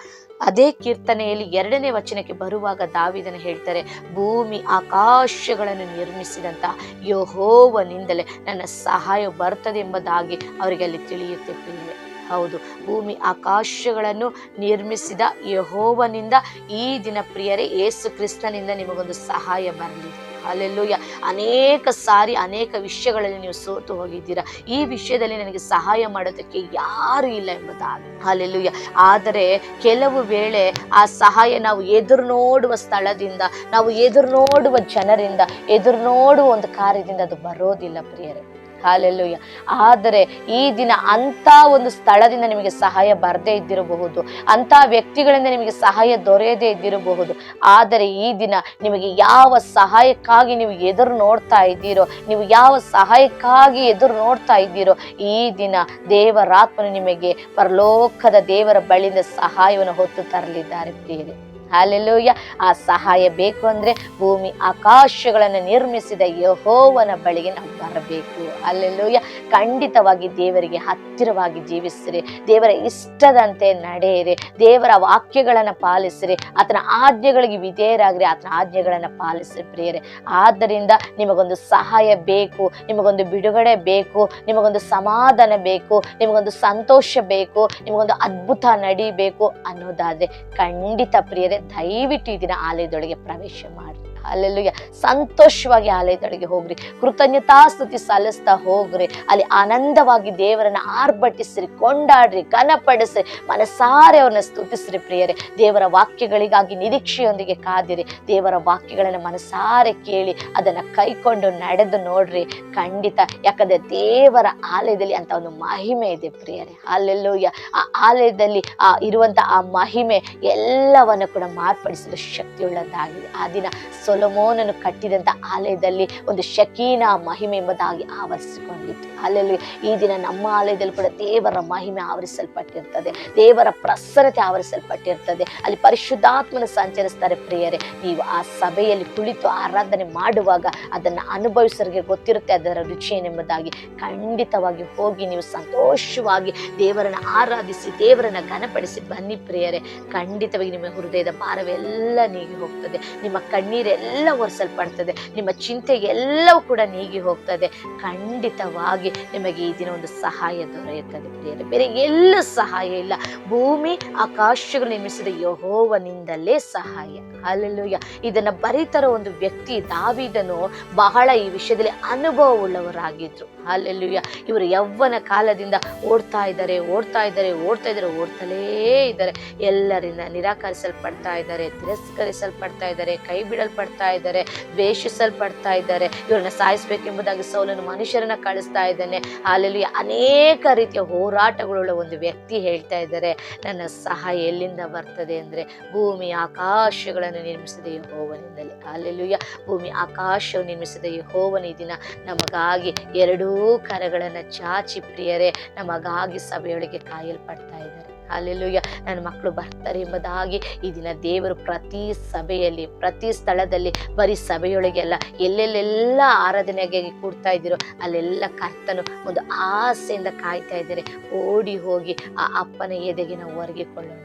Speaker 1: ಅದೇ ಕೀರ್ತನೆಯಲ್ಲಿ 2ನೇ ವಚನಕ್ಕೆ ಬರುವಾಗ ದಾವೀದನು ಹೇಳ್ತಾರೆ, ಭೂಮಿ ಆಕಾಶಗಳನ್ನು ನಿರ್ಮಿಸಿದಂತ ಯೆಹೋವನಿಂದಲೇ ನನ್ನ ಸಹಾಯ ಬರ್ತದೆ ಎಂಬುದಾಗಿ ಅವರಿಗೆ ಅಲ್ಲಿ ತಿಳಿಯುತ್ತೆ ಪ್ರಿಯರೇ. ಹೌದು, ಭೂಮಿ ಆಕಾಶಗಳನ್ನು ನಿರ್ಮಿಸಿದ ಯೆಹೋವನಿಂದ ಈ ದಿನ ಪ್ರಿಯರೇ ಯೇಸು ಕ್ರಿಸ್ತನಿಂದ ನಿಮಗೊಂದು ಸಹಾಯ ಬರಲಿ. ಹಲ್ಲೆಲೂಯಾ. ಅನೇಕ ಸಾರಿ ಅನೇಕ ವಿಷಯಗಳಲ್ಲಿ ನೀವು ಸೋತು ಹೋಗಿದ್ದೀರಾ. ಈ ವಿಷಯದಲ್ಲಿ ನನಗೆ ಸಹಾಯ ಮಾಡೋದಕ್ಕೆ ಯಾರು ಇಲ್ಲ ಎಂಬುದಾಗಿ. ಹಲ್ಲೆಲೂಯಾ. ಆದರೆ ಕೆಲವು ವೇಳೆ ಆ ಸಹಾಯ ನಾವು ಎದುರು ನೋಡುವ ಸ್ಥಳದಿಂದ, ನಾವು ಎದುರು ನೋಡುವ ಜನರಿಂದ, ಎದುರು ನೋಡುವ ಒಂದು ಕಾರ್ಯದಿಂದ ಅದು ಬರೋದಿಲ್ಲ ಪ್ರಿಯರೇ. ಹಲ್ಲೆಲೂಯಾ. ಆದರೆ ಈ ದಿನ ಅಂತ ಒಂದು ಸ್ಥಳದಿಂದ ನಿಮಗೆ ಸಹಾಯ ಬರದೇ ಇದ್ದಿರಬಹುದು, ಅಂತ ವ್ಯಕ್ತಿಗಳಿಂದ ನಿಮಗೆ ಸಹಾಯ ದೊರೆಯದೇ ಇದ್ದಿರಬಹುದು. ಆದರೆ ಈ ದಿನ ನಿಮಗೆ ಯಾವ ಸಹಾಯಕ್ಕಾಗಿ ನೀವು ಎದುರು ನೋಡ್ತಾ ಇದ್ದೀರೋ, ನೀವು ಯಾವ ಸಹಾಯಕ್ಕಾಗಿ ಎದುರು ನೋಡ್ತಾ ಇದ್ದೀರೋ, ಈ ದಿನ ದೇವರಾತ್ಮನು ನಿಮಗೆ ಪರಲೋಕದ ದೇವರ ಬಳಿಯಿಂದ ಸಹಾಯವನ್ನು ಹೊತ್ತು ತರಲಿದ್ದಾರೆ ಪ್ರಿಯರೇ. ಹಲ್ಲೆಲೂಯಾ. ಆ ಸಹಾಯ ಬೇಕು ಅಂದ್ರೆ ಭೂಮಿ ಆಕಾಶಗಳನ್ನು ನಿರ್ಮಿಸಿದ ಯೆಹೋವನ ಬಳಿಗೆ ನಾವು ಬರಬೇಕು. ಹಲ್ಲೆಲೂಯಾ. ಖಂಡಿತವಾಗಿ ದೇವರಿಗೆ ಹತ್ತಿರವಾಗಿ ಜೀವಿಸಿರಿ, ದೇವರ ಇಷ್ಟದಂತೆ ನಡೆಯಿರಿ, ದೇವರ ವಾಕ್ಯಗಳನ್ನು ಪಾಲಿಸಿರಿ, ಆತನ ಆಜ್ಞೆಗಳಿಗೆ ವಿಧೇಯರಾಗ್ರಿ, ಆತನ ಆಜ್ಞೆಗಳನ್ನು ಪಾಲಿಸಿರಿ ಪ್ರಿಯರೇ. ಆದ್ದರಿಂದ ನಿಮಗೊಂದು ಸಹಾಯ ಬೇಕು, ನಿಮಗೊಂದು ಬಿಡುಗಡೆ ಬೇಕು, ನಿಮಗೊಂದು ಸಮಾಧಾನ ಬೇಕು, ನಿಮಗೊಂದು ಸಂತೋಷ ಬೇಕು, ನಿಮಗೊಂದು ಅದ್ಭುತ ನಡೀಬೇಕು ಅನ್ನೋದಾದ್ರೆ ಖಂಡಿತ ಪ್ರಿಯರೇ ದಯವಿಟ್ಟು ಈ ದಿನ ಆಲಯದೊಳಗೆ ಪ್ರವೇಶ ಮಾಡಿ. ಹಲ್ಲೆಲೂಯಾ. ಸಂತೋಷವಾಗಿ ಆಲಯದೊಳಗೆ ಹೋಗ್ರಿ, ಕೃತಜ್ಞತಾಸ್ತುತಿ ಸಲ್ಲಿಸ್ತಾ ಹೋಗ್ರಿ. ಅಲ್ಲಿ ಆನಂದವಾಗಿ ದೇವರನ್ನ ಆರ್ಭಟಿಸ್ರಿ, ಕೊಂಡಾಡ್ರಿ, ಘನಪಡಿಸ್ರಿ, ಮನಸಾರೆ ಅವ್ರನ್ನ ಸ್ತುತಿಸ್ರಿ ಪ್ರಿಯರೇ. ದೇವರ ವಾಕ್ಯಗಳಿಗಾಗಿ ನಿರೀಕ್ಷೆಯೊಂದಿಗೆ ಕಾದಿರಿ. ದೇವರ ವಾಕ್ಯಗಳನ್ನ ಮನಸಾರೆ ಕೇಳಿ ಅದನ್ನ ಕೈಕೊಂಡು ನಡೆದು ನೋಡ್ರಿ. ಖಂಡಿತ, ಯಾಕಂದ್ರೆ ದೇವರ ಆಲಯದಲ್ಲಿ ಅಂತ ಒಂದು ಮಹಿಮೆ ಇದೆ ಪ್ರಿಯರೇ. ಹಲ್ಲೆಲೂಯಾ. ಆ ಆಲಯದಲ್ಲಿ ಇರುವಂತ ಆ ಮಹಿಮೆ ಎಲ್ಲವನ್ನು ಕೂಡ ಮಾರ್ಪಡಿಸಲು ಶಕ್ತಿಯುಳ್ಳದ್ದಾಗಿದೆ. ಆ ದಿನ ಸೊಲೊಮೋನನು ಕಟ್ಟಿದಂತ ಆಲಯದಲ್ಲಿ ಒಂದು ಶಕೀನ ಮಹಿಮೆ ಎಂಬುದಾಗಿ ಆವರಿಸಿಕೊಂಡಿತ್ತು. ಅಲ್ಲೆಲ್ಲಿ ಈ ದಿನ ನಮ್ಮ ಆಲಯದಲ್ಲಿ ಕೂಡ ದೇವರ ಮಹಿಮೆ ಆವರಿಸಲ್ಪಟ್ಟಿರ್ತದೆ, ದೇವರ ಪ್ರಸನ್ನತೆ ಆವರಿಸಲ್ಪಟ್ಟಿರ್ತದೆ. ಅಲ್ಲಿ ಪರಿಶುದ್ಧಾತ್ಮನ ಸಂಚರಿಸ್ತಾರೆ ಪ್ರಿಯರೇ. ನೀವು ಆ ಸಭೆಯಲ್ಲಿ ಕುಳಿತು ಆರಾಧನೆ ಮಾಡುವಾಗ ಅದನ್ನ ಅನುಭವಿಸೋರಿಗೆ ಗೊತ್ತಿರುತ್ತೆ ಅದರ ರುಚಿ ಏನೆಂಬುದಾಗಿ. ಖಂಡಿತವಾಗಿ ಹೋಗಿ ನೀವು ಸಂತೋಷವಾಗಿ ದೇವರನ್ನ ಆರಾಧಿಸಿ ದೇವರನ್ನ ಘನಪಡಿಸಿ ಬನ್ನಿ ಪ್ರಿಯರೇ. ಖಂಡಿತವಾಗಿ ನಿಮ್ಮ ಹೃದಯದ ಭಾರವೆಲ್ಲ ನೀಗಿ ಹೋಗ್ತದೆ, ನಿಮ್ಮ ಕಣ್ಣೀರೆಲ್ಲ ಒರೆಸಲ್ಪಡ್ತದೆ, ನಿಮ್ಮ ಚಿಂತೆ ಎಲ್ಲವೂ ಕೂಡ ನೀಗಿ ಹೋಗ್ತದೆ. ಖಂಡಿತವಾಗಿ ನಿಮಗೆ ಈ ದಿನ ಒಂದು ಸಹಾಯ ದೊರೆಯುತ್ತದೆ ಪ್ರಿಯರೇ. ಬೇರೆ ಎಲ್ಲ ಸಹಾಯ ಇಲ್ಲ, ಭೂಮಿ ಆಕಾಶಗಳು ನಿರ್ಮಿಸಿದ ಯೆಹೋವನಿಂದಲೇ ಸಹಾಯ. ಹಲ್ಲೆಲೂಯಾ. ಇದನ್ನ ಬರೀತಾರ ಒಂದು ವ್ಯಕ್ತಿ ದಾವೀದನು ಬಹಳ ಈ ವಿಷಯದಲ್ಲಿ ಅನುಭವ ಉಳ್ಳವರಾಗಿದ್ರು. ಹಲ್ಲೆಲೂಯಾ. ಇವರು ಯೌವನ ಕಾಲದಿಂದ ಓಡ್ತಾ ಇದ್ದಾರೆ, ಓಡ್ತಲೇ ಇದ್ದಾರೆ. ಎಲ್ಲರಿಂದ ನಿರಾಕರಿಸಲ್ಪಡ್ತಾ ಇದ್ದಾರೆ, ತಿರಸ್ಕರಿಸಲ್ಪಡ್ತಾ ಇದ್ದಾರೆ, ಕೈ ಬಿಡಲ್ಪಡ್ತಾ ಇದ್ದಾರೆ, ದ್ವೇಷಿಸಲ್ಪಡ್ತಾ ಇದ್ದಾರೆ. ಇವ್ರನ್ನ ಸಾಯಿಸ್ಬೇಕೆಂಬುದಾಗಿ ಸೌಲನು ಮನುಷ್ಯರನ್ನ ಕಳಿಸ್ತಾ ಇದ್ದಾನೆ. ಹಲ್ಲೆಲೂಯಾ. ಅನೇಕ ರೀತಿಯ ಹೋರಾಟಗಳುಳ್ಳ ಒಂದು ವ್ಯಕ್ತಿ ಹೇಳ್ತಾ ಇದ್ದಾರೆ, ನನ್ನ ಸಹಾಯ ಎಲ್ಲಿಂದ ಬರ್ತದೆ ಅಂದ್ರೆ ಭೂಮಿ ಆಕಾಶಗಳನ್ನು ನಿರ್ಮಿಸಿದ ಯೆಹೋವನಿಂದಲೇ. ಹಲ್ಲೆಲೂಯಾ. ಭೂಮಿ ಆಕಾಶವನ್ನು ನಿರ್ಮಿಸಿದ ಯೆಹೋವನ ಈ ದಿನ ನಮಗಾಗಿ ಎರಡೂ ಕರಗಳನ್ನ ಚಾಚಿ ಪ್ರಿಯರೇ ನಮಗಾಗಿ ಸಭೆಯೊಳಗೆ ಕಾಯಲ್ಪಡ್ತಾ ಇದ್ದಾರೆ. ಹಲ್ಲೆಲೂಯಾ. ನನ್ನ ಮಕ್ಕಳು ಬರ್ತಾರೆ ಎಂಬುದಾಗಿ ಈ ದಿನ ದೇವರು ಪ್ರತಿ ಸಭೆಯಲ್ಲಿ ಪ್ರತಿ ಸ್ಥಳದಲ್ಲಿ ಬರೀ ಸಭೆಯೊಳಗೆಲ್ಲ ಎಲ್ಲೆಲ್ಲೆಲ್ಲ ಆರಾಧನೆಗೆ ಕೂಡ್ತಾ ಇದ್ದೀರೋ ಅಲ್ಲೆಲ್ಲ ಕರ್ತನು ಒಂದು ಆಸೆಯಿಂದ ಕಾಯ್ತಾ ಇದ್ದಾರೆ. ಓಡಿ ಹೋಗಿ ಆ ಅಪ್ಪನ ಎದೆಗೆ ನಾವು ಒರಗಿಕೊಳ್ಳೋಣ.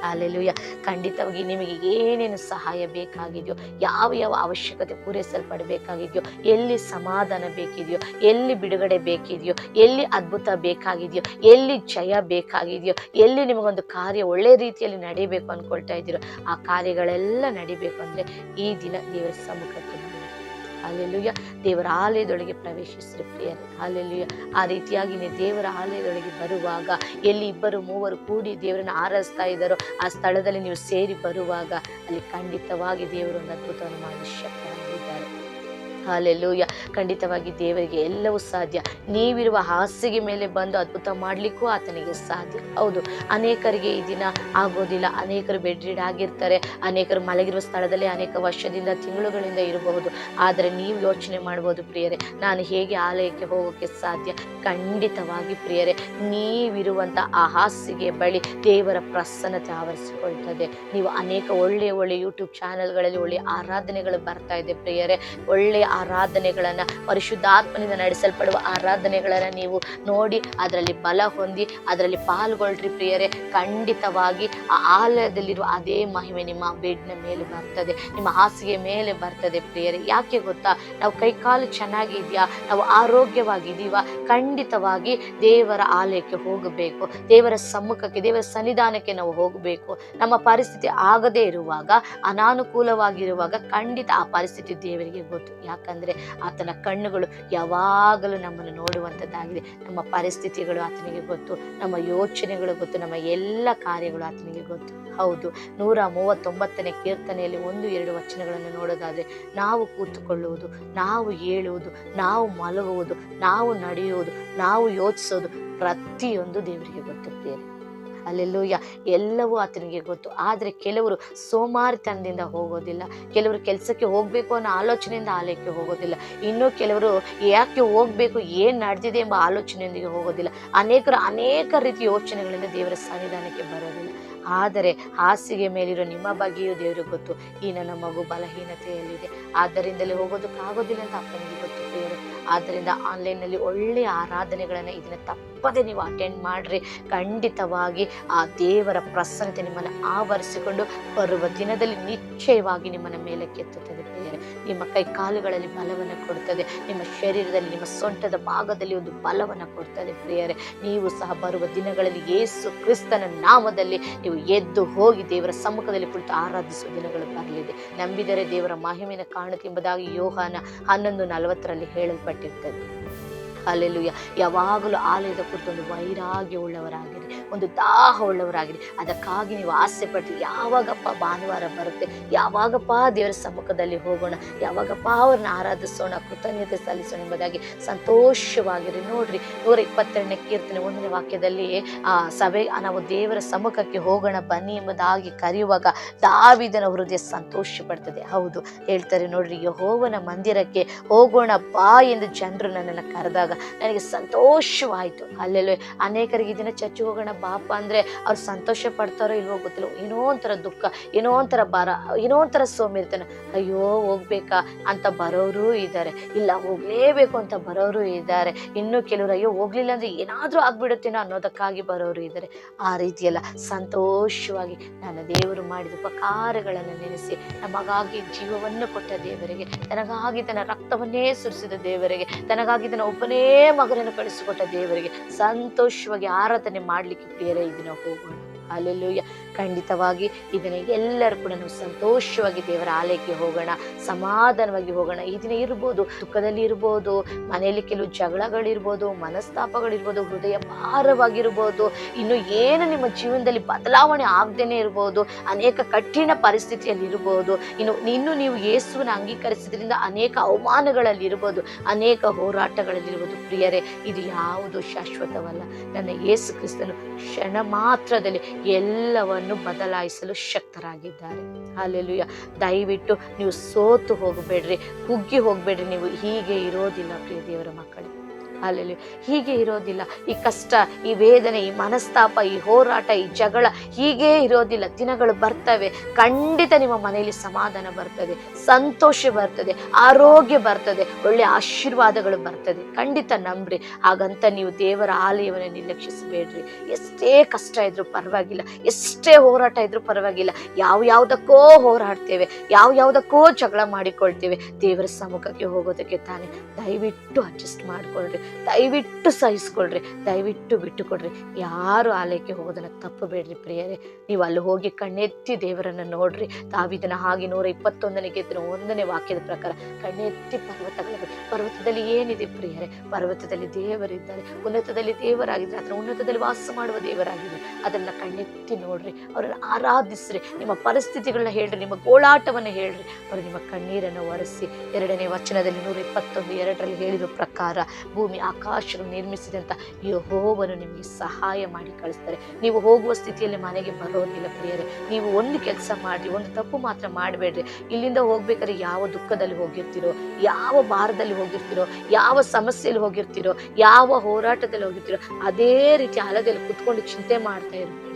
Speaker 1: ಹಲ್ಲೆಲೂಯಾ. ಖಂಡಿತವಾಗಿ ನಿಮಗೆ ಏನೇನು ಸಹಾಯ ಬೇಕಾಗಿದೆಯೋ, ಯಾವ ಯಾವ ಅವಶ್ಯಕತೆ ಪೂರೈಸಲ್ಪಡಬೇಕಾಗಿದೆಯೋ, ಎಲ್ಲಿ ಸಮಾಧಾನ ಬೇಕಿದೆಯೋ, ಎಲ್ಲಿ ಬಿಡುಗಡೆ ಬೇಕಿದೆಯೋ, ಎಲ್ಲಿ ಅದ್ಭುತ ಬೇಕಾಗಿದೆಯೋ, ಎಲ್ಲಿ ಜಯ ಬೇಕಾಗಿದೆಯೋ, ಎಲ್ಲಿ ನಿಮಗೊಂದು ಕಾರ್ಯ ಒಳ್ಳೆ ರೀತಿಯಲ್ಲಿ ನಡೀಬೇಕು ಅನ್ಕೊಳ್ತಾ ಇದ್ದೀರೋ ಆ ಕಾರ್ಯಗಳೆಲ್ಲ ನಡಿಬೇಕು ಅಂದ್ರೆ ಈ ದಿನ ದೇವರ ಸಮ್ಮುಖಕ್ಕೆ ಬನ್ನಿ. ಹಲ್ಲೆಲೂಯಾ. ದೇವರ ಆಲಯದೊಳಗೆ ಪ್ರವೇಶಿಸ್ರಿ ಪ್ರಿಯರೇ. ಹಲ್ಲೆಲೂಯಾ. ಆ ರೀತಿಯಾಗಿ ನೀವು ದೇವರ ಆಲಯದೊಳಗೆ ಬರುವಾಗ ಎಲ್ಲಿ 2-3 ಕೂಡಿ ದೇವರನ್ನ ಆರಾಧಿಸ್ತಾ ಇದ್ದಾರೋ ಆ ಸ್ಥಳದಲ್ಲಿ ನೀವು ಸೇರಿ ಬರುವಾಗ ಅಲ್ಲಿ ಖಂಡಿತವಾಗಿ ದೇವರು ಒಂದು ಅದ್ಭುತವನ್ನು ಮಾಡಿ ಶಕ್ತರಾಗಿದ್ದಾರೆ. ಹಲ್ಲೆಲೂಯಾ. ಖಂಡಿತವಾಗಿ ದೇವರಿಗೆ ಎಲ್ಲವೂ ಸಾಧ್ಯ. ನೀವಿರುವ ಹಾಸಿಗೆ ಮೇಲೆ ಬಂದು ಅದ್ಭುತ ಮಾಡ್ಲಿಕ್ಕೂ ಆತನಿಗೆ ಸಾಧ್ಯ. ಹೌದು, ಅನೇಕರಿಗೆ ಈ ದಿನ ಆಗೋದಿಲ್ಲ. ಅನೇಕರು ಬೆಡ್ ರಿಡ್ ಆಗಿರ್ತಾರೆ, ಅನೇಕರು ಮಲಗಿರುವ ಸ್ಥಳದಲ್ಲಿ ಅನೇಕ ವರ್ಷದಿಂದ ತಿಂಗಳುಗಳಿಂದ ಇರಬಹುದು. ಆದರೆ ನೀವು ಯೋಚನೆ ಮಾಡ್ಬೋದು ಪ್ರಿಯರೇ, ನಾನು ಹೇಗೆ ಆಲಯಕ್ಕೆ ಹೋಗೋಕೆ ಸಾಧ್ಯ? ಖಂಡಿತವಾಗಿ ಪ್ರಿಯರೇ, ನೀವಿರುವಂತ ಆ ಹಾಸಿಗೆ ಬಳಿ ದೇವರ ಪ್ರಸನ್ನತೆ ಆವರಿಸಿಕೊಳ್ತದೆ. ನೀವು ಅನೇಕ ಒಳ್ಳೆಯ ಯೂಟ್ಯೂಬ್ ಚಾನೆಲ್ಗಳಲ್ಲಿ ಒಳ್ಳೆಯ ಆರಾಧನೆಗಳು ಬರ್ತಾ ಇದೆ ಪ್ರಿಯರೇ. ಒಳ್ಳೆಯ ಆರಾಧನೆಗಳನ್ನ, ಪರಿಶುದ್ಧಾತ್ಮನಿಂದ ನಡೆಸಲ್ಪಡುವ ಆರಾಧನೆಗಳನ್ನ ನೀವು ನೋಡಿ ಅದರಲ್ಲಿ ಬಲ ಹೊಂದಿ ಅದರಲ್ಲಿ ಪಾಲ್ಗೊಳ್ರಿ ಪ್ರಿಯರೇ. ಖಂಡಿತವಾಗಿ ಆ ಆಲಯದಲ್ಲಿರುವ ಅದೇ ಮಹಿಮೆ ನಿಮ್ಮ ಬೆಡ್ನ ಮೇಲೆ ಬರ್ತದೆ, ನಿಮ್ಮ ಹಾಸಿಗೆ ಮೇಲೆ ಬರ್ತದೆ ಪ್ರಿಯರೇ. ಯಾಕೆ ಗೊತ್ತಾ? ನಾವು ಕೈಕಾಲು ಚೆನ್ನಾಗಿದ್ಯಾ, ನಾವು ಆರೋಗ್ಯವಾಗಿದ್ದೀವ, ಖಂಡಿತವಾಗಿ ದೇವರ ಆಲಯಕ್ಕೆ ಹೋಗಬೇಕು, ದೇವರ ಸಮ್ಮುಖಕ್ಕೆ, ದೇವರ ಸನ್ನಿಧಾನಕ್ಕೆ ನಾವು ಹೋಗಬೇಕು. ನಮ್ಮ ಪರಿಸ್ಥಿತಿ ಆಗದೇ ಇರುವಾಗ, ಅನಾನುಕೂಲವಾಗಿರುವಾಗ ಖಂಡಿತ ಆ ಪರಿಸ್ಥಿತಿ ದೇವರಿಗೆ ಗೊತ್ತು. ಯಾಕಂದ್ರೆ ಆತನ ಕಣ್ಣುಗಳು ಯಾವಾಗಲೂ ನಮ್ಮನ್ನು ನೋಡುವಂಥದ್ದಾಗಿದೆ. ನಮ್ಮ ಪರಿಸ್ಥಿತಿಗಳು ಆತನಿಗೆ ಗೊತ್ತು, ನಮ್ಮ ಯೋಚನೆಗಳು ಗೊತ್ತು, ನಮ್ಮ ಎಲ್ಲ ಕಾರ್ಯಗಳು ಆತನಿಗೆ ಗೊತ್ತು. ಹೌದು, 139ನೇ ಕೀರ್ತನೆಯಲ್ಲಿ 1-2 ವಚನಗಳನ್ನು ನೋಡೋದಾದ್ರೆ, ನಾವು ಕೂತುಕೊಳ್ಳುವುದು, ನಾವು ಏಳುವುದು, ನಾವು ಮಲಗುವುದು, ನಾವು ನಡೆಯುವುದು, ನಾವು ಯೋಚಿಸೋದು ಪ್ರತಿಯೊಂದು ದೇವರಿಗೆ ಗೊತ್ತು ಪ್ರಿಯರೇ. ಹಲ್ಲೆಲೂಯಾ. ಎಲ್ಲವೂ ಆತನಿಗೆ ಗೊತ್ತು. ಆದರೆ ಕೆಲವರು ಸೋಮಾರಿತನದಿಂದ ಹೋಗೋದಿಲ್ಲ, ಕೆಲವರು ಕೆಲಸಕ್ಕೆ ಹೋಗ್ಬೇಕು ಅನ್ನೋ ಆಲೋಚನೆಯಿಂದ ಆಲಯಕ್ಕೆ ಹೋಗೋದಿಲ್ಲ, ಇನ್ನು ಕೆಲವರು ಯಾಕೆ ಹೋಗ್ಬೇಕು, ಏನ್ ನಡೆದಿದೆ ಎಂಬ ಆಲೋಚನೆಯೊಂದಿಗೆ ಹೋಗೋದಿಲ್ಲ. ಅನೇಕರು ಅನೇಕ ರೀತಿಯ ಯೋಚನೆಗಳಿಂದ ದೇವರ ಸನ್ನಿಧಾನಕ್ಕೆ ಬರೋದಿಲ್ಲ. ಆದರೆ ಹಾಸಿಗೆ ಮೇಲಿರೋ ನಿಮ್ಮ ಬಗ್ಗೆಯೂ ದೇವರಿಗೆ ಗೊತ್ತು. ಈ ನನ್ನ ಮಗು ಬಲಹೀನತೆಯಲ್ಲಿದೆ, ಆದ್ದರಿಂದಲೇ ಹೋಗೋದಕ್ಕಾಗೋದಿಲ್ಲ ಅಂತ ಅಪ್ಪನಿಗೆ ಗೊತ್ತು ಪ್ರಿಯರೇ. ಆದ್ದರಿಂದ ಆನ್ಲೈನ್ನಲ್ಲಿ ಒಳ್ಳೆಯ ಆರಾಧನೆಗಳನ್ನ ಇದನ್ನ ತಪ್ಪದೆ ನೀವು ಅಟೆಂಡ್ ಮಾಡ್ರಿ. ಖಂಡಿತವಾಗಿ ಆ ದೇವರ ಪ್ರಸನ್ನತೆ ನಿಮ್ಮನ್ನು ಆವರಿಸಿಕೊಂಡು ಬರುವ ದಿನದಲ್ಲಿ ನಿಶ್ಚಯವಾಗಿ ನಿಮ್ಮನ್ನ ಮೇಲೆ ಕೆತ್ತುತ್ತದೆ ಪ್ರಿಯರೇ. ನಿಮ್ಮ ಕೈ ಕಾಲುಗಳಲ್ಲಿ ಬಲವನ್ನು ಕೊಡುತ್ತದೆ, ನಿಮ್ಮ ಶರೀರದಲ್ಲಿ, ನಿಮ್ಮ ಸೊಂಟದ ಭಾಗದಲ್ಲಿ ಒಂದು ಬಲವನ್ನು ಕೊಡ್ತದೆ ಪ್ರಿಯರೇ. ನೀವು ಸಹ ಬರುವ ದಿನಗಳಲ್ಲಿ ಯೇಸು ಕ್ರಿಸ್ತನ ನಾಮದಲ್ಲಿ ನೀವು ಎದ್ದು ಹೋಗಿ ದೇವರ ಸಮ್ಮುಖದಲ್ಲಿ ಕುಳಿತು ಆರಾಧಿಸುವ ದಿನಗಳು ಬರಲಿದೆ. ನಂಬಿದರೆ ದೇವರ ಮಹಿಮೆಯನ್ನು ಕಾಣುತ್ತೆ ಎಂಬುದಾಗಿ ಯೋಹಾನ 11:40 ಹೇಳಲ್ಪಟ್ಟಿರ್ತದೆ. ಹಲ್ಲೆಲೂಯ. ಯಾವಾಗಲೂ ಆಲಯದ ಕುರಿತು ಒಂದು ವೈರಾಗ್ಯ ಉಳ್ಳವರಾಗಿರಿ, ಒಂದು ದಾಹ ಉಳ್ಳವರಾಗಿರಿ. ಅದಕ್ಕಾಗಿ ನೀವು ಆಸೆ ಪಡ್ತೀವಿ, ಯಾವಾಗಪ್ಪ ಭಾನುವಾರ ಬರುತ್ತೆ, ಯಾವಾಗಪ್ಪ ದೇವರ ಸಮ್ಮುಖದಲ್ಲಿ ಹೋಗೋಣ, ಯಾವಾಗಪ್ಪ ಅವ್ರನ್ನ ಆರಾಧಿಸೋಣ, ಕೃತಜ್ಞತೆ ಸಲ್ಲಿಸೋಣ ಎಂಬುದಾಗಿ ಸಂತೋಷವಾಗಿರಿ. ನೋಡ್ರಿ 122ನೇ ಕೀರ್ತನೆ 1ನೇ ವಾಕ್ಯದಲ್ಲಿ ನಾವು ದೇವರ ಸಮ್ಮುಖಕ್ಕೆ ಹೋಗೋಣ ಬನ್ನಿ ಎಂಬುದಾಗಿ ಕರೆಯುವಾಗ ದಾವೀದನ ಹೃದಯ ಸಂತೋಷ ಪಡ್ತದೆ. ಹೌದು, ಹೇಳ್ತಾರೆ ನೋಡ್ರಿ, ಯೆಹೋವನ ಮಂದಿರಕ್ಕೆ ಹೋಗೋಣ ಬಾ ಎಂದು ಜನರು ನನ್ನನ್ನು ಕರೆದಾಗ ನನಗೆ ಸಂತೋಷವಾಯಿತು. ಅಲ್ಲೆಲ್ಲೋ ಅನೇಕರಿಗೆ ದಿನ ಚರ್ಚಿಗೆ ಹೋಗೋಣ ಬಾಪ ಅಂದ್ರೆ ಅವ್ರು ಸಂತೋಷ ಪಡ್ತಾರೋ ಇಲ್ವೋ ಗೊತ್ತಿಲ್ಲ, ಏನೋ ಒಂಥರ ದುಃಖ, ಏನೋ ಒಂಥರ ಭಾರ, ಏನೋ ಒಂಥರ ಸೋಮಿರ್ತಾನೆ. ಅಯ್ಯೋ ಹೋಗ್ಬೇಕಾ ಅಂತ ಬರೋರು ಇದ್ದಾರೆ, ಇಲ್ಲ ಹೋಗ್ಲೇಬೇಕು ಅಂತ ಬರೋರು ಇದ್ದಾರೆ. ಇನ್ನು ಕೆಲವರು ಅಯ್ಯೋ ಹೋಗ್ಲಿಲ್ಲ ಅಂದ್ರೆ ಏನಾದ್ರೂ ಆಗ್ಬಿಡುತ್ತೇನೋ ಅನ್ನೋದಕ್ಕಾಗಿ ಬರೋರು ಇದ್ದಾರೆ. ಆ ರೀತಿಯಲ್ಲ, ಸಂತೋಷವಾಗಿ ನನ್ನ ದೇವರು ಮಾಡಿದ ಉಪಕಾರಗಳನ್ನು ನೆನೆಸಿ ನಮಗಾಗಿ ಜೀವವನ್ನು ಕೊಟ್ಟ ದೇವರಿಗೆ, ತನಗಾಗಿ ತನ್ನ ರಕ್ತವನ್ನೇ ಸುರಿಸಿದ ದೇವರಿಗೆ, ತನಗಾಗಿ ತನ್ನ ಒಬ್ಬನೇ ಮಗನನ್ನು ಕಳಿಸಿಕೊಟ್ಟ ದೇವರಿಗೆ ಸಂತೋಷವಾಗಿ ಆರಾಧನೆ ಮಾಡ್ಲಿಕ್ಕೆ ಪ್ರಿಯರೇ ಈ ದಿನ ಹೋಗೋಣ. ಹಲ್ಲೆಲೂಯ. ಖಂಡಿತವಾಗಿ ಇದನ್ನ ಎಲ್ಲರೂ ಕೂಡ ನಾವು ಸಂತೋಷವಾಗಿ ದೇವರ ಆಲಯಕ್ಕೆ ಹೋಗೋಣ, ಸಮಾಧಾನವಾಗಿ ಹೋಗೋಣ. ಈ ದಿನ ಇರ್ಬೋದು, ದುಃಖದಲ್ಲಿ ಇರ್ಬೋದು, ಮನೆಯಲ್ಲಿ ಕೆಲವು ಜಗಳಗಳಿರ್ಬೋದು, ಮನಸ್ತಾಪಗಳಿರ್ಬೋದು, ಹೃದಯ ಭಾರವಾಗಿರ್ಬೋದು, ಇನ್ನು ಏನು ನಿಮ್ಮ ಜೀವನದಲ್ಲಿ ಬದಲಾವಣೆ ಆಗದೇನೆ ಇರ್ಬೋದು, ಅನೇಕ ಕಠಿಣ ಪರಿಸ್ಥಿತಿಯಲ್ಲಿ ಇರ್ಬೋದು, ಇನ್ನು ನೀವು ಯೇಸುವನ್ನು ಅಂಗೀಕರಿಸಿದ್ರಿಂದ ಅನೇಕ ಅವಮಾನಗಳಲ್ಲಿ ಇರ್ಬೋದು, ಅನೇಕ ಹೋರಾಟಗಳಲ್ಲಿರ್ಬೋದು. ಪ್ರಿಯರೇ, ಇದು ಯಾವುದು ಶಾಶ್ವತವಲ್ಲ. ನನ್ನ ಯೇಸು ಕ್ರಿಸ್ತನು ಕ್ಷಣ ಮಾತ್ರದಲ್ಲಿ ಎಲ್ಲವನ್ನು ಬದಲಾಯಿಸಲು ಶಕ್ತರಾಗಿದ್ದಾರೆ. ಹಲ್ಲೆಲೂಯ. ದಯವಿಟ್ಟು ನೀವು ಸೋತು ಹೋಗಬೇಡ್ರಿ, ಕುಗ್ಗಿ ಹೋಗ್ಬೇಡ್ರಿ. ನೀವು ಹೀಗೆ ಇರೋದಿಲ್ಲ ಪ್ರಿಯ ದೇವರ ಮಕ್ಕಳೇ. ಅಲ್ಲೆಲ್ಲಿ ಹೀಗೆ ಇರೋದಿಲ್ಲ. ಈ ಕಷ್ಟ, ಈ ವೇದನೆ, ಈ ಮನಸ್ತಾಪ, ಈ ಹೋರಾಟ, ಈ ಜಗಳ ಹೀಗೆ ಇರೋದಿಲ್ಲ. ದಿನಗಳು ಬರ್ತವೆ, ಖಂಡಿತ ನಿಮ್ಮ ಮನೆಯಲ್ಲಿ ಸಮಾಧಾನ ಬರ್ತದೆ, ಸಂತೋಷ ಬರ್ತದೆ, ಆರೋಗ್ಯ ಬರ್ತದೆ, ಒಳ್ಳೆ ಆಶೀರ್ವಾದಗಳು ಬರ್ತದೆ. ಖಂಡಿತ ನಂಬ್ರಿ. ಹಾಗಂತ ನೀವು ದೇವರ ಆಲಯವನ್ನು ನಿರ್ಲಕ್ಷಿಸಬೇಡ್ರಿ. ಎಷ್ಟೇ ಕಷ್ಟ ಇದ್ರೂ ಪರವಾಗಿಲ್ಲ, ಎಷ್ಟೇ ಹೋರಾಟ ಇದ್ರೂ ಪರವಾಗಿಲ್ಲ, ಯಾವ್ಯಾವುದಕ್ಕೋ ಹೋರಾಡ್ತೇವೆ, ಯಾವ್ಯಾವುದಕ್ಕೋ ಜಗಳ ಮಾಡಿಕೊಳ್ತೇವೆ. ದೇವರ ಸಮ್ಮುಖಕ್ಕೆ ಹೋಗೋದಕ್ಕೆ ತಾನೇ. ದಯವಿಟ್ಟು ಅಡ್ಜಸ್ಟ್ ಮಾಡ್ಕೊಳ್ರಿ, ದಯವಿಟ್ಟು ಸಹಿಸ್ಕೊಳ್ರಿ, ದಯವಿಟ್ಟು ಬಿಟ್ಟುಕೊಡ್ರಿ. ಯಾರು ಆಲಯಕ್ಕೆ ಹೋಗೋದನ್ನ ತಪ್ಪಬೇಡ್ರಿ ಪ್ರಿಯರೇ. ನೀವು ಅಲ್ಲಿ ಹೋಗಿ ಕಣ್ಣೆತ್ತಿ ದೇವರನ್ನ ನೋಡ್ರಿ. ದಾವೀದನ ಹಾಗೆ 121ನೇ ಕೀರ್ತನೆ 1ನೇ ವಾಕ್ಯದ ಪ್ರಕಾರ ಕಣ್ಣೆತ್ತಿ ಪರ್ವತದಲ್ಲಿ ಏನಿದೆ ಪ್ರಿಯರೇ? ಪರ್ವತದಲ್ಲಿ ದೇವರಿದ್ದಾರೆ, ಉನ್ನತದಲ್ಲಿ ದೇವರಾಗಿದ್ರೆ, ಅದರ ಉನ್ನತದಲ್ಲಿ ವಾಸ ಮಾಡುವ ದೇವರಾಗಿದ್ರೆ ಅದನ್ನ ಕಣ್ಣೆತ್ತಿ ನೋಡ್ರಿ, ಅವರನ್ನ ಆರಾಧಿಸ್ರಿ. ನಿಮ್ಮ ಪರಿಸ್ಥಿತಿಗಳನ್ನ ಹೇಳ್ರಿ, ನಿಮ್ಮ ಗೋಳಾಟವನ್ನ ಹೇಳ್ರಿ. ಅವರು ನಿಮ್ಮ ಕಣ್ಣೀರನ್ನು ಒರೆಸಿ 2ನೇ ವಚನದಲ್ಲಿ 121:2 ಹೇಳಿದ ಪ್ರಕಾರ ಭೂಮಿ ಆಕಾಶಗಳು ನಿರ್ಮಿಸಿದಂತ ಯೆಹೋವನು ನಿಮಗೆ ಸಹಾಯ ಮಾಡಿ ಕಳಿಸ್ತಾರೆ. ನೀವು ಹೋಗುವ ಸ್ಥಿತಿಯಲ್ಲಿ ಮನೆಗೆ ಬರೋದಿಲ್ಲ ಪ್ರಿಯರೇ. ನೀವು ಒಂದು ಕೆಲಸ ಮಾಡ್ರಿ, ಒಂದು ತಪ್ಪು ಮಾತ್ರ ಮಾಡಬೇಡ್ರಿ. ಇಲ್ಲಿಂದ ಹೋಗ್ಬೇಕಾದ್ರೆ ಯಾವ ದುಃಖದಲ್ಲಿ ಹೋಗಿರ್ತೀರೋ, ಯಾವ ಭಾರದಲ್ಲಿ ಹೋಗಿರ್ತೀರೋ, ಯಾವ ಸಮಸ್ಯೆಯಲ್ಲಿ ಹೋಗಿರ್ತೀರೋ, ಯಾವ ಹೋರಾಟದಲ್ಲಿ ಹೋಗಿರ್ತೀರೋ, ಅದೇ ರೀತಿ ಹಲದಲ್ಲಿ ಕುತ್ಕೊಂಡು ಚಿಂತೆ ಮಾಡ್ತಾ ಇರ್ತೀರಿ.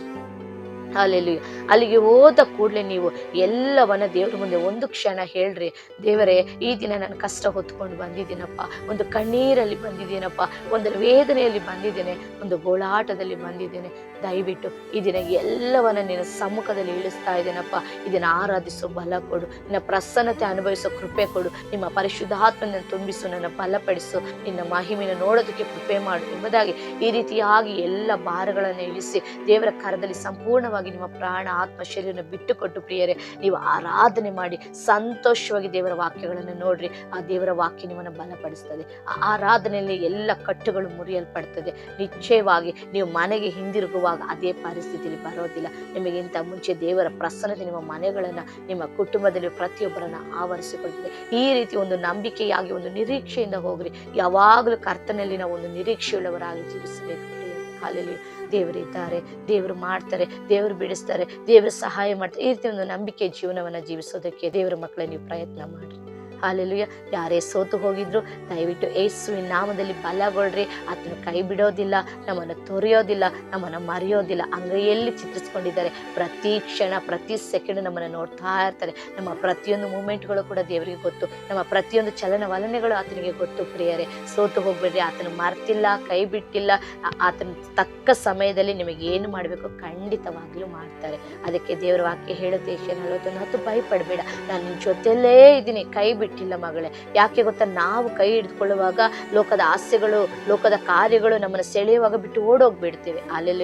Speaker 1: ಹಲ್ಲೆಲೂಯ. ಅಲ್ಲಿಗೆ ಹೋದ ಕೂಡಲೇ ನೀವು ಎಲ್ಲವನ್ನ ದೇವ್ರ ಮುಂದೆ ಒಂದು ಕ್ಷಣ ಹೇಳ್ರಿ, ದೇವರೇ ಈ ದಿನ ನಾನು ಕಷ್ಟ ಹೊತ್ಕೊಂಡು ಬಂದಿದ್ದೀನಪ್ಪ, ಒಂದು ಕಣ್ಣೀರಲ್ಲಿ ಬಂದಿದ್ದೀನಪ್ಪ, ಒಂದು ವೇದನೆಯಲ್ಲಿ ಬಂದಿದ್ದೇನೆ, ಒಂದು ಗೋಳಾಟದಲ್ಲಿ ಬಂದಿದ್ದೇನೆ. ದಯವಿಟ್ಟು ಈ ದಿನ ಎಲ್ಲವನ್ನ ನಿನ್ನ ಸಮ್ಮುಖದಲ್ಲಿ ಇಳಿಸ್ತಾ ಇದ್ದೇನಪ್ಪ. ಇದನ್ನ ಆರಾಧಿಸೋ ಬಲ ಕೊಡು, ನಿನ್ನ ಪ್ರಸನ್ನತೆ ಅನುಭವಿಸೋ ಕೃಪೆ ಕೊಡು, ನಿಮ್ಮ ಪರಿಶುದ್ಧಾತ್ಮನ ತುಂಬಿಸು, ನನ್ನ ಬಲಪಡಿಸು, ನಿನ್ನ ಮಹಿಮೆಯನ್ನು ನೋಡೋದಕ್ಕೆ ಕೃಪೆ ಮಾಡು ಎಂಬುದಾಗಿ ಈ ರೀತಿಯಾಗಿ ಎಲ್ಲ ಭಾರಗಳನ್ನು ಇಳಿಸಿ ದೇವರ ಕರದಲ್ಲಿ ಸಂಪೂರ್ಣವಾಗಿ ನಿಮ್ಮ ಪ್ರಾಣ, ಆತ್ಮ, ಶರೀರನ ಬಿಟ್ಟುಕೊಟ್ಟು ಪ್ರಿಯರೇ ನೀವು ಆರಾಧನೆ ಮಾಡಿ ಸಂತೋಷವಾಗಿ ದೇವರ ವಾಕ್ಯಗಳನ್ನು ನೋಡ್ರಿ. ಆ ದೇವರ ವಾಕ್ಯ ನಿಮ್ಮನ್ನು ಬಲಪಡಿಸ್ತದೆ. ಆ ಆರಾಧನೆಯಲ್ಲಿ ಎಲ್ಲ ಕಟ್ಟುಗಳು ಮುರಿಯಲ್ಪಡ್ತದೆ. ನಿಶ್ಚಯವಾಗಿ ನೀವು ಮನೆಗೆ ಹಿಂದಿರುಗುವಾಗ ಅದೇ ಪರಿಸ್ಥಿತಿಯಲ್ಲಿ ಬರೋದಿಲ್ಲ. ನಿಮಗಿಂತ ಮುಂಚೆ ದೇವರ ಪ್ರಸನ್ನತೆ ನಿಮ್ಮ ಮನೆಗಳನ್ನ, ನಿಮ್ಮ ಕುಟುಂಬದಲ್ಲಿ ಪ್ರತಿಯೊಬ್ಬರನ್ನ ಆವರಿಸಿಕೊಳ್ತದೆ. ಈ ರೀತಿ ಒಂದು ನಂಬಿಕೆಯಾಗಿ, ಒಂದು ನಿರೀಕ್ಷೆಯಿಂದ ಹೋಗ್ರಿ. ಯಾವಾಗಲೂ ಕರ್ತನಲ್ಲಿ ನಾವು ಒಂದು ನಿರೀಕ್ಷೆಯುಳ್ಳವರಾಗಿ ಜೀವಿಸಬೇಕು. ಹಾಲೆಲೂಯ. ದೇವರಿದ್ದಾರೆ, ದೇವರು ಮಾಡ್ತಾರೆ, ದೇವರು ಬಿಡಿಸ್ತಾರೆ, ದೇವರು ಸಹಾಯ ಮಾಡ್ತಾರೆ. ಈ ರೀತಿ ಒಂದು ನಂಬಿಕೆ ಜೀವನವನ್ನ ಜೀವಿಸೋದಕ್ಕೆ ದೇವರ ಮಕ್ಕಳೇ ನೀವು ಪ್ರಯತ್ನ ಮಾಡ್ರಿ. ಹಾಲೆಲೂಯ. ಯಾರೇ ಸೋತು ಹೋಗಿದ್ರು ದಯವಿಟ್ಟು ಯೇಸುವಿನ ನಾಮದಲ್ಲಿ ಬಲಗೊಳ್ರಿ. ಆತನ ಕೈ ಬಿಡೋದಿಲ್ಲ, ನಮ್ಮನ್ನು ತೊರೆಯೋದಿಲ್ಲ, ನಮ್ಮನ್ನು ಮರೆಯೋದಿಲ್ಲ. ಅಂಗೈಯಲ್ಲಿ ಚಿತ್ರಿಸ್ಕೊಂಡಿದ್ದಾರೆ. ಪ್ರತಿ ಕ್ಷಣ, ಪ್ರತಿ ಸೆಕೆಂಡ್ ನಮ್ಮನ್ನು ನೋಡ್ತಾ ಇರ್ತಾರೆ. ನಮ್ಮ ಪ್ರತಿಯೊಂದು ಮೂಮೆಂಟ್ಗಳು ಕೂಡ ದೇವರಿಗೆ ಗೊತ್ತು. ನಮ್ಮ ಪ್ರತಿಯೊಂದು ಚಲನವಲನೆಗಳು ಆತನಿಗೆ ಗೊತ್ತು. ಪ್ರಿಯರೇ, ಸೋತು ಹೋಗ್ಬೇಡ್ರಿ. ಆತನ ಮರ್ತಿಲ್ಲ, ಕೈ ಬಿಟ್ಟಿಲ್ಲ. ಆತನ ತಕ್ಕ ಸಮಯದಲ್ಲಿ ನಿಮಗೆ ಏನು ಮಾಡಬೇಕು ಖಂಡಿತವಾಗ್ಲೂ ಮಾಡ್ತಾರೆ. ಅದಕ್ಕೆ ದೇವರ ವಾಕ್ಯ ಹೇಳುತ್ತೆ, ಏಷ್ಯಾ 41:10, ಭಯಪಡಬೇಡ, ನಾನು ನಿನ್ನ ಜೊತೆಯಲ್ಲೇ ಇದ್ದೀನಿ, ಕೈ ಬಿಟ್ಟಿಲ್ಲ ಮಗಳೇ. ಯಾಕೆ ಗೊತ್ತಾ? ನಾವು ಕೈ ಹಿಡಿದುಕೊಳ್ಳುವಾಗ ಲೋಕದ ಆಸೆಗಳು, ಲೋಕದ ಕಾರ್ಯಗಳು ನಮ್ಮನ್ನು ಸೆಳೆಯುವಾಗ ಬಿಟ್ಟು ಓಡೋಗ್ಬಿಡ್ತೇವೆ. ಅಲ್ಲೆಲ್ಲ.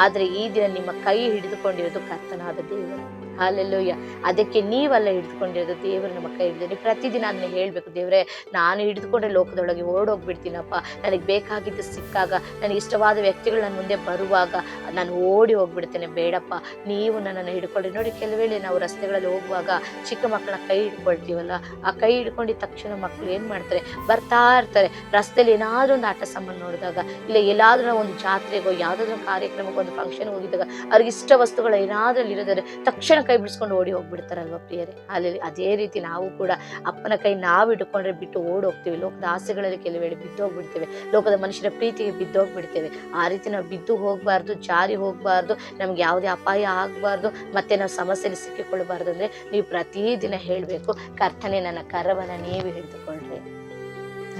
Speaker 1: ಆದ್ರೆ ಈ ದಿನ ನಿಮ್ಮ ಕೈ ಹಿಡಿದುಕೊಂಡಿರೋದು ಕರ್ತನಾದ ದೇವರು. ಹಾಲೆಲೂಯ. ಅದಕ್ಕೆ ನೀವೆಲ್ಲ ಹಿಡಿದುಕೊಂಡಿರೋದು, ದೇವರು ನಮ್ಮ ಕೈ ಹಿಡಿದು. ನೀವು ಪ್ರತಿದಿನ ಅದನ್ನ ಹೇಳ್ಬೇಕು, ದೇವರೇ ನಾನು ಹಿಡಿದುಕೊಂಡ್ರೆ ಲೋಕದೊಳಗೆ ಓಡೋಗ್ಬಿಡ್ತೀನಪ್ಪ. ನನಗೆ ಬೇಕಾಗಿದ್ದು ಸಿಕ್ಕಾಗ, ನನಗೆ ಇಷ್ಟವಾದ ವ್ಯಕ್ತಿಗಳು ನನ್ನ ಮುಂದೆ ಬರುವಾಗ ನಾನು ಓಡಿ ಹೋಗ್ಬಿಡ್ತೇನೆ. ಬೇಡಪ್ಪ, ನೀವು ನನ್ನನ್ನು ಹಿಡ್ಕೊಳ್ಳಿ. ನೋಡಿ, ಕೆಲವೇಳೆ ನಾವು ರಸ್ತೆಗಳಲ್ಲಿ ಹೋಗುವಾಗ ಚಿಕ್ಕ ಮಕ್ಕಳನ್ನ ಕೈ ಹಿಡ್ಕೊಳ್ತೀವಲ್ಲ, ಆ ಕೈ ಹಿಡ್ಕೊಂಡಿದ್ದ ತಕ್ಷಣ ಮಕ್ಕಳು ಏನು ಮಾಡ್ತಾರೆ, ಬರ್ತಾ ಇರ್ತಾರೆ. ರಸ್ತೆಯಲ್ಲಿ ಏನಾದರೂ ಒಂದು ಆಟ ಸಾಮಾನು ನೋಡಿದಾಗ, ಇಲ್ಲ ಎಲ್ಲಾದ್ರೂ ನಾವು ಒಂದು ಜಾತ್ರೆಗೋ ಯಾವುದಾದ್ರೂ ಕಾರ್ಯಕ್ರಮಕ್ಕೆ, ಒಂದು ಫಂಕ್ಷನ್ ಹೋಗಿದ್ದಾಗ ಅವ್ರಿಗೆ ಇಷ್ಟ ವಸ್ತುಗಳು ಏನಾದ್ರಲ್ಲಿ ಇರೋದಾದ್ರೆ ತಕ್ಷಣ ಕೈ ಬಿಡಿಸ್ಕೊಂಡು ಓಡಿ ಹೋಗ್ಬಿಡ್ತಾರಲ್ವ ಪ್ರಿಯರೇ. ಅಲ್ಲಿ ಅದೇ ರೀತಿ ನಾವು ಕೂಡ ಅಪ್ಪನ ಕೈ ನಾವು ಹಿಡ್ಕೊಂಡ್ರೆ ಬಿಟ್ಟು ಓಡಿ ಹೋಗ್ತೀವಿ. ಲೋಕದ ಆಸೆಗಳಲ್ಲಿ ಕೆಲವು ವೇಳೆ ಬಿದ್ದೋಗ್ಬಿಡ್ತೇವೆ, ಲೋಕದ ಮನುಷ್ಯರ ಪ್ರೀತಿಗೆ ಬಿದ್ದೋಗ್ಬಿಡ್ತೇವೆ. ಆ ರೀತಿ ನಾವು ಬಿದ್ದು ಹೋಗಬಾರ್ದು, ಜಾರಿ ಹೋಗಬಾರ್ದು, ನಮ್ಗೆ ಯಾವುದೇ ಅಪಾಯ ಆಗಬಾರ್ದು, ಮತ್ತೆ ನಾವು ಸಮಸ್ಯೆಯಲ್ಲಿ ಸಿಕ್ಕಿಕೊಳ್ಳಬಾರ್ದು. ಅಂದ್ರೆ ನೀವು ಪ್ರತಿದಿನ ಹೇಳಬೇಕು, ಕರ್ತನೆ ನನ್ನ ಕರವನ್ನು ನೀವು ಹಿಡಿದುಕೊಳ್ಳ್ರಿ.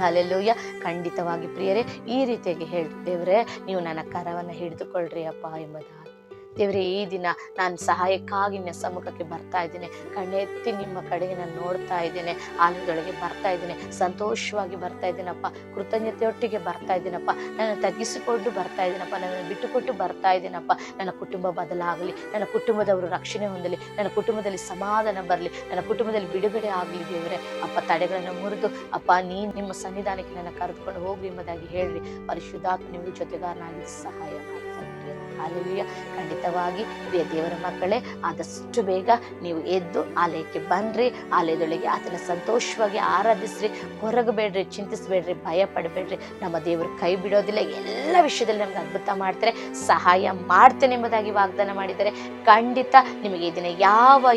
Speaker 1: ಹಲ್ಲೆಲೂಯ. ಖಂಡಿತವಾಗಿ ಪ್ರಿಯರೇ, ಈ ರೀತಿಯಾಗಿ ಹೇಳಿ, ದೇವರೇ ನೀವು ನನ್ನ ಕರವನ್ನು ಹಿಡಿದುಕೊಳ್ಳ್ರಿ ಅಪ್ಪ ಎಂಬುದಾಗಿ. ದೇವರೇ, ಈ ದಿನ ನಾನು ಸಹಾಯಕ್ಕಾಗಿ ನಿನ್ನ ಸಮ್ಮುಖಕ್ಕೆ ಬರ್ತಾ ಇದ್ದೇನೆ. ಕಣ್ಣೆತ್ತಿ ನಿಮ್ಮ ಕಡೆಗೆ ನಾನು ನೋಡ್ತಾ ಇದ್ದೇನೆ. ಆಲಯದೊಳಗೆ ಬರ್ತಾ ಇದ್ದೇನೆ, ಸಂತೋಷವಾಗಿ ಬರ್ತಾ ಇದ್ದೇನಪ್ಪ, ಕೃತಜ್ಞತೆಯೊಟ್ಟಿಗೆ ಬರ್ತಾ ಇದ್ದೀನಪ್ಪ. ನನ್ನ ತಗ್ಗಿಸಿಕೊಂಡು ಬರ್ತಾ ಇದ್ದೀನಪ್ಪ, ನನ್ನನ್ನು ಬಿಟ್ಟುಕೊಟ್ಟು ಬರ್ತಾ ಇದ್ದೀನಪ್ಪ. ನನ್ನ ಕುಟುಂಬ ಬದಲಾಗಲಿ, ನನ್ನ ಕುಟುಂಬದವರು ರಕ್ಷಣೆ ಹೊಂದಲಿ, ನನ್ನ ಕುಟುಂಬದಲ್ಲಿ ಸಮಾಧಾನ ಬರಲಿ, ನನ್ನ ಕುಟುಂಬದಲ್ಲಿ ಬಿಡುಗಡೆ ಆಗಲಿ. ದೇವರೇ ಅಪ್ಪ, ತಡೆಗಳನ್ನು ಮುರಿದು ಅಪ್ಪ ನಿಮ್ಮ ಸನ್ನಿಧಾನಕ್ಕೆ ನನ್ನ ಕರೆದುಕೊಂಡು ಹೋಗ್ರಿ ಎಂಬುದಾಗಿ ಹೇಳ್ರಿ. ಪರಿಶುದ್ಧಾತ್ಮ ನಿಮಗೆ ಜೊತೆಗಾರನಾಗಿ ಸಹಾಯ ಮಾಡ್ತಾರೆ. ಹಾಲೆಲೂಯ. ಖಂಡಿತವಾಗಿ ಪ್ರಿಯ ದೇವರ ಮಕ್ಕಳೇ, ಆದಷ್ಟು ಬೇಗ ನೀವು ಎದ್ದು ಆಲಯಕ್ಕೆ ಬನ್ರಿ. ಆಲಯದೊಳಗೆ ಆತನ ಸಂತೋಷವಾಗಿ ಆರಾಧಿಸ್ರಿ. ಹೊರಗಬೇಡ್ರಿ, ಚಿಂತಿಸಬೇಡ್ರಿ, ಭಯ ಪಡಬೇಡ್ರಿ. ನಮ್ಮ ದೇವರು ಕೈ ಬಿಡೋದಿಲ್ಲ. ಎಲ್ಲ ವಿಷಯದಲ್ಲಿ ನಮ್ಗೆ ಅದ್ಭುತ ಮಾಡ್ತಾರೆ, ಸಹಾಯ ಮಾಡ್ತೇನೆ ಎಂಬುದಾಗಿ ವಾಗ್ದಾನ ಮಾಡಿದ್ದಾರೆ. ಖಂಡಿತ ನಿಮಗೆ ಇದನ್ನ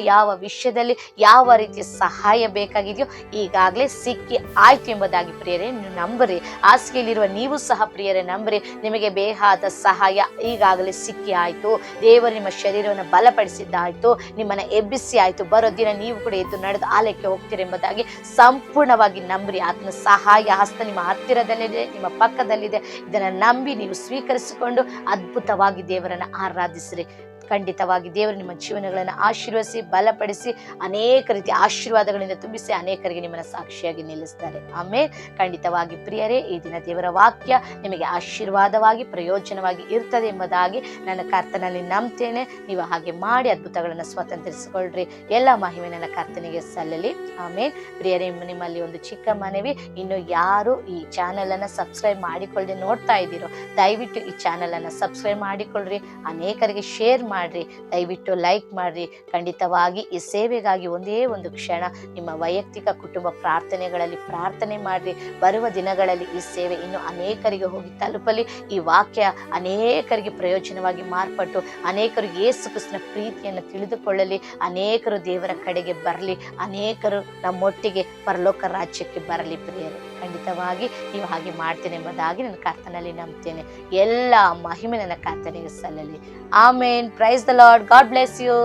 Speaker 1: ಯಾವ ವಿಷಯದಲ್ಲಿ ಯಾವ ರೀತಿಯ ಸಹಾಯ ಬೇಕಾಗಿದೆಯೋ ಈಗಾಗಲೇ ಸಿಕ್ಕಿ ಆಯ್ತು ಎಂಬುದಾಗಿ ಪ್ರಿಯರೇ ನೀವು ನಂಬರಿ. ಹಾಸಿಗೆಯಲ್ಲಿರುವ ನೀವು ಸಹ ಪ್ರಿಯರೇ ನಂಬರಿ, ನಿಮಗೆ ಬೇಕಾದ ಸಹಾಯ ಈಗಾಗಲೇ ಸಿಕ್ಕಿ ಆಯ್ತು. ದೇವರು ನಿಮ್ಮ ಶರೀರವನ್ನು ಬಲಪಡಿಸಿದ್ದಾಯ್ತು, ನಿಮ್ಮನ್ನ ಎಬ್ಬಿಸಿ ಆಯ್ತು. ಬರೋ ದಿನ ನೀವು ಕೂಡ ಎದ್ದು ನಡೆದು ಆಲಯಕ್ಕೆ ಹೋಗ್ತೀರಿ ಎಂಬುದಾಗಿ ಸಂಪೂರ್ಣವಾಗಿ ನಂಬ್ರಿ. ಆತನ ಸಹಾಯ ಹಸ್ತ ನಿಮ್ಮ ಹತ್ತಿರದಲ್ಲಿದೆ, ನಿಮ್ಮ ಪಕ್ಕದಲ್ಲಿದೆ. ಇದನ್ನ ನಂಬಿ ನೀವು ಸ್ವೀಕರಿಸಿಕೊಂಡು ಅದ್ಭುತವಾಗಿ ದೇವರನ್ನ ಆರಾಧಿಸ್ರಿ. ಖಂಡಿತವಾಗಿ ದೇವರು ನಿಮ್ಮ ಜೀವನಗಳನ್ನು ಆಶೀರ್ವದಿಸಿ ಬಲಪಡಿಸಿ ಅನೇಕ ರೀತಿಯ ಆಶೀರ್ವಾದಗಳಿಂದ ತುಂಬಿಸಿ ಅನೇಕರಿಗೆ ನಿಮ್ಮನ್ನು ಸಾಕ್ಷಿಯಾಗಿ ನಿಲ್ಲಿಸ್ತಾರೆ. ಆಮೇಲೆ ಖಂಡಿತವಾಗಿ ಪ್ರಿಯರೇ, ಈ ದಿನ ದೇವರ ವಾಕ್ಯ ನಿಮಗೆ ಆಶೀರ್ವಾದವಾಗಿ ಪ್ರಯೋಜನವಾಗಿ ಇರ್ತದೆ ಎಂಬುದಾಗಿ ನನ್ನ ಕರ್ತನಲ್ಲಿ ನಂಬ್ತೇನೆ. ನೀವು ಹಾಗೆ ಮಾಡಿ ಅದ್ಭುತಗಳನ್ನು ಸ್ವತಂತ್ರಿಸಿಕೊಳ್ಳ್ರಿ. ಎಲ್ಲ ಮಹಿಮೆ ನನ್ನ ಕರ್ತನಿಗೆ ಸಲ್ಲಲಿ. ಆಮೇಲೆ ಪ್ರಿಯರೇ, ನಿಮ್ಮಲ್ಲಿ ಒಂದು ಚಿಕ್ಕ ಮನವಿ, ಇನ್ನು ಯಾರು ಈ ಚಾನೆಲ್ ಅನ್ನು ಸಬ್ಸ್ಕ್ರೈಬ್ ಮಾಡಿಕೊಳ್ಳದೆ ನೋಡ್ತಾ ಇದ್ದೀರೋ ದಯವಿಟ್ಟು ಈ ಚಾನೆಲ್ ಅನ್ನು ಸಬ್ಸ್ಕ್ರೈಬ್ ಮಾಡಿಕೊಳ್ಳ್ರಿ. ಅನೇಕರಿಗೆ ಶೇರ್ ಮಾಡ್ರಿ, ದಯವಿಟ್ಟು ಲೈಕ್ ಮಾಡ್ರಿ. ಖಂಡಿತವಾಗಿ ಈ ಸೇವೆಗಾಗಿ ಒಂದೇ ಒಂದು ಕ್ಷಣ ನಿಮ್ಮ ವೈಯಕ್ತಿಕ ಕುಟುಂಬ ಪ್ರಾರ್ಥನೆಗಳಲ್ಲಿ ಪ್ರಾರ್ಥನೆ ಮಾಡ್ರಿ. ಬರುವ ದಿನಗಳಲ್ಲಿ ಈ ಸೇವೆ ಇನ್ನು ಅನೇಕರಿಗೆ ಹೋಗಿ ತಲುಪಲಿ. ಈ ವಾಕ್ಯ ಅನೇಕರಿಗೆ ಪ್ರಯೋಜನವಾಗಿ ಮಾರ್ಪಟ್ಟು ಅನೇಕರು ಯೇಸು ಕ್ರಿಸ್ತನ ಪ್ರೀತಿಯನ್ನು ತಿಳಿದುಕೊಳ್ಳಲಿ. ಅನೇಕರು ದೇವರ ಕಡೆಗೆ ಬರಲಿ. ಅನೇಕರು ನಮ್ಮೊಟ್ಟಿಗೆ ಪರಲೋಕ ರಾಜ್ಯಕ್ಕೆ ಬರಲಿ. ಪ್ರಿಯರೇ, ಖಂಡಿತವಾಗಿ ನೀವು ಹಾಗೆ ಮಾಡ್ತೇನೆ ಎಂಬುದಾಗಿ ನನ್ನ ಕರ್ತನಲ್ಲಿ ನಂಬ್ತೇನೆ. ಎಲ್ಲ ಮಹಿಮೆ ನನ್ನ ಕರ್ತನಿಗೆ ಸಲ್ಲಲಿ. Amen. Praise the lord. God bless you.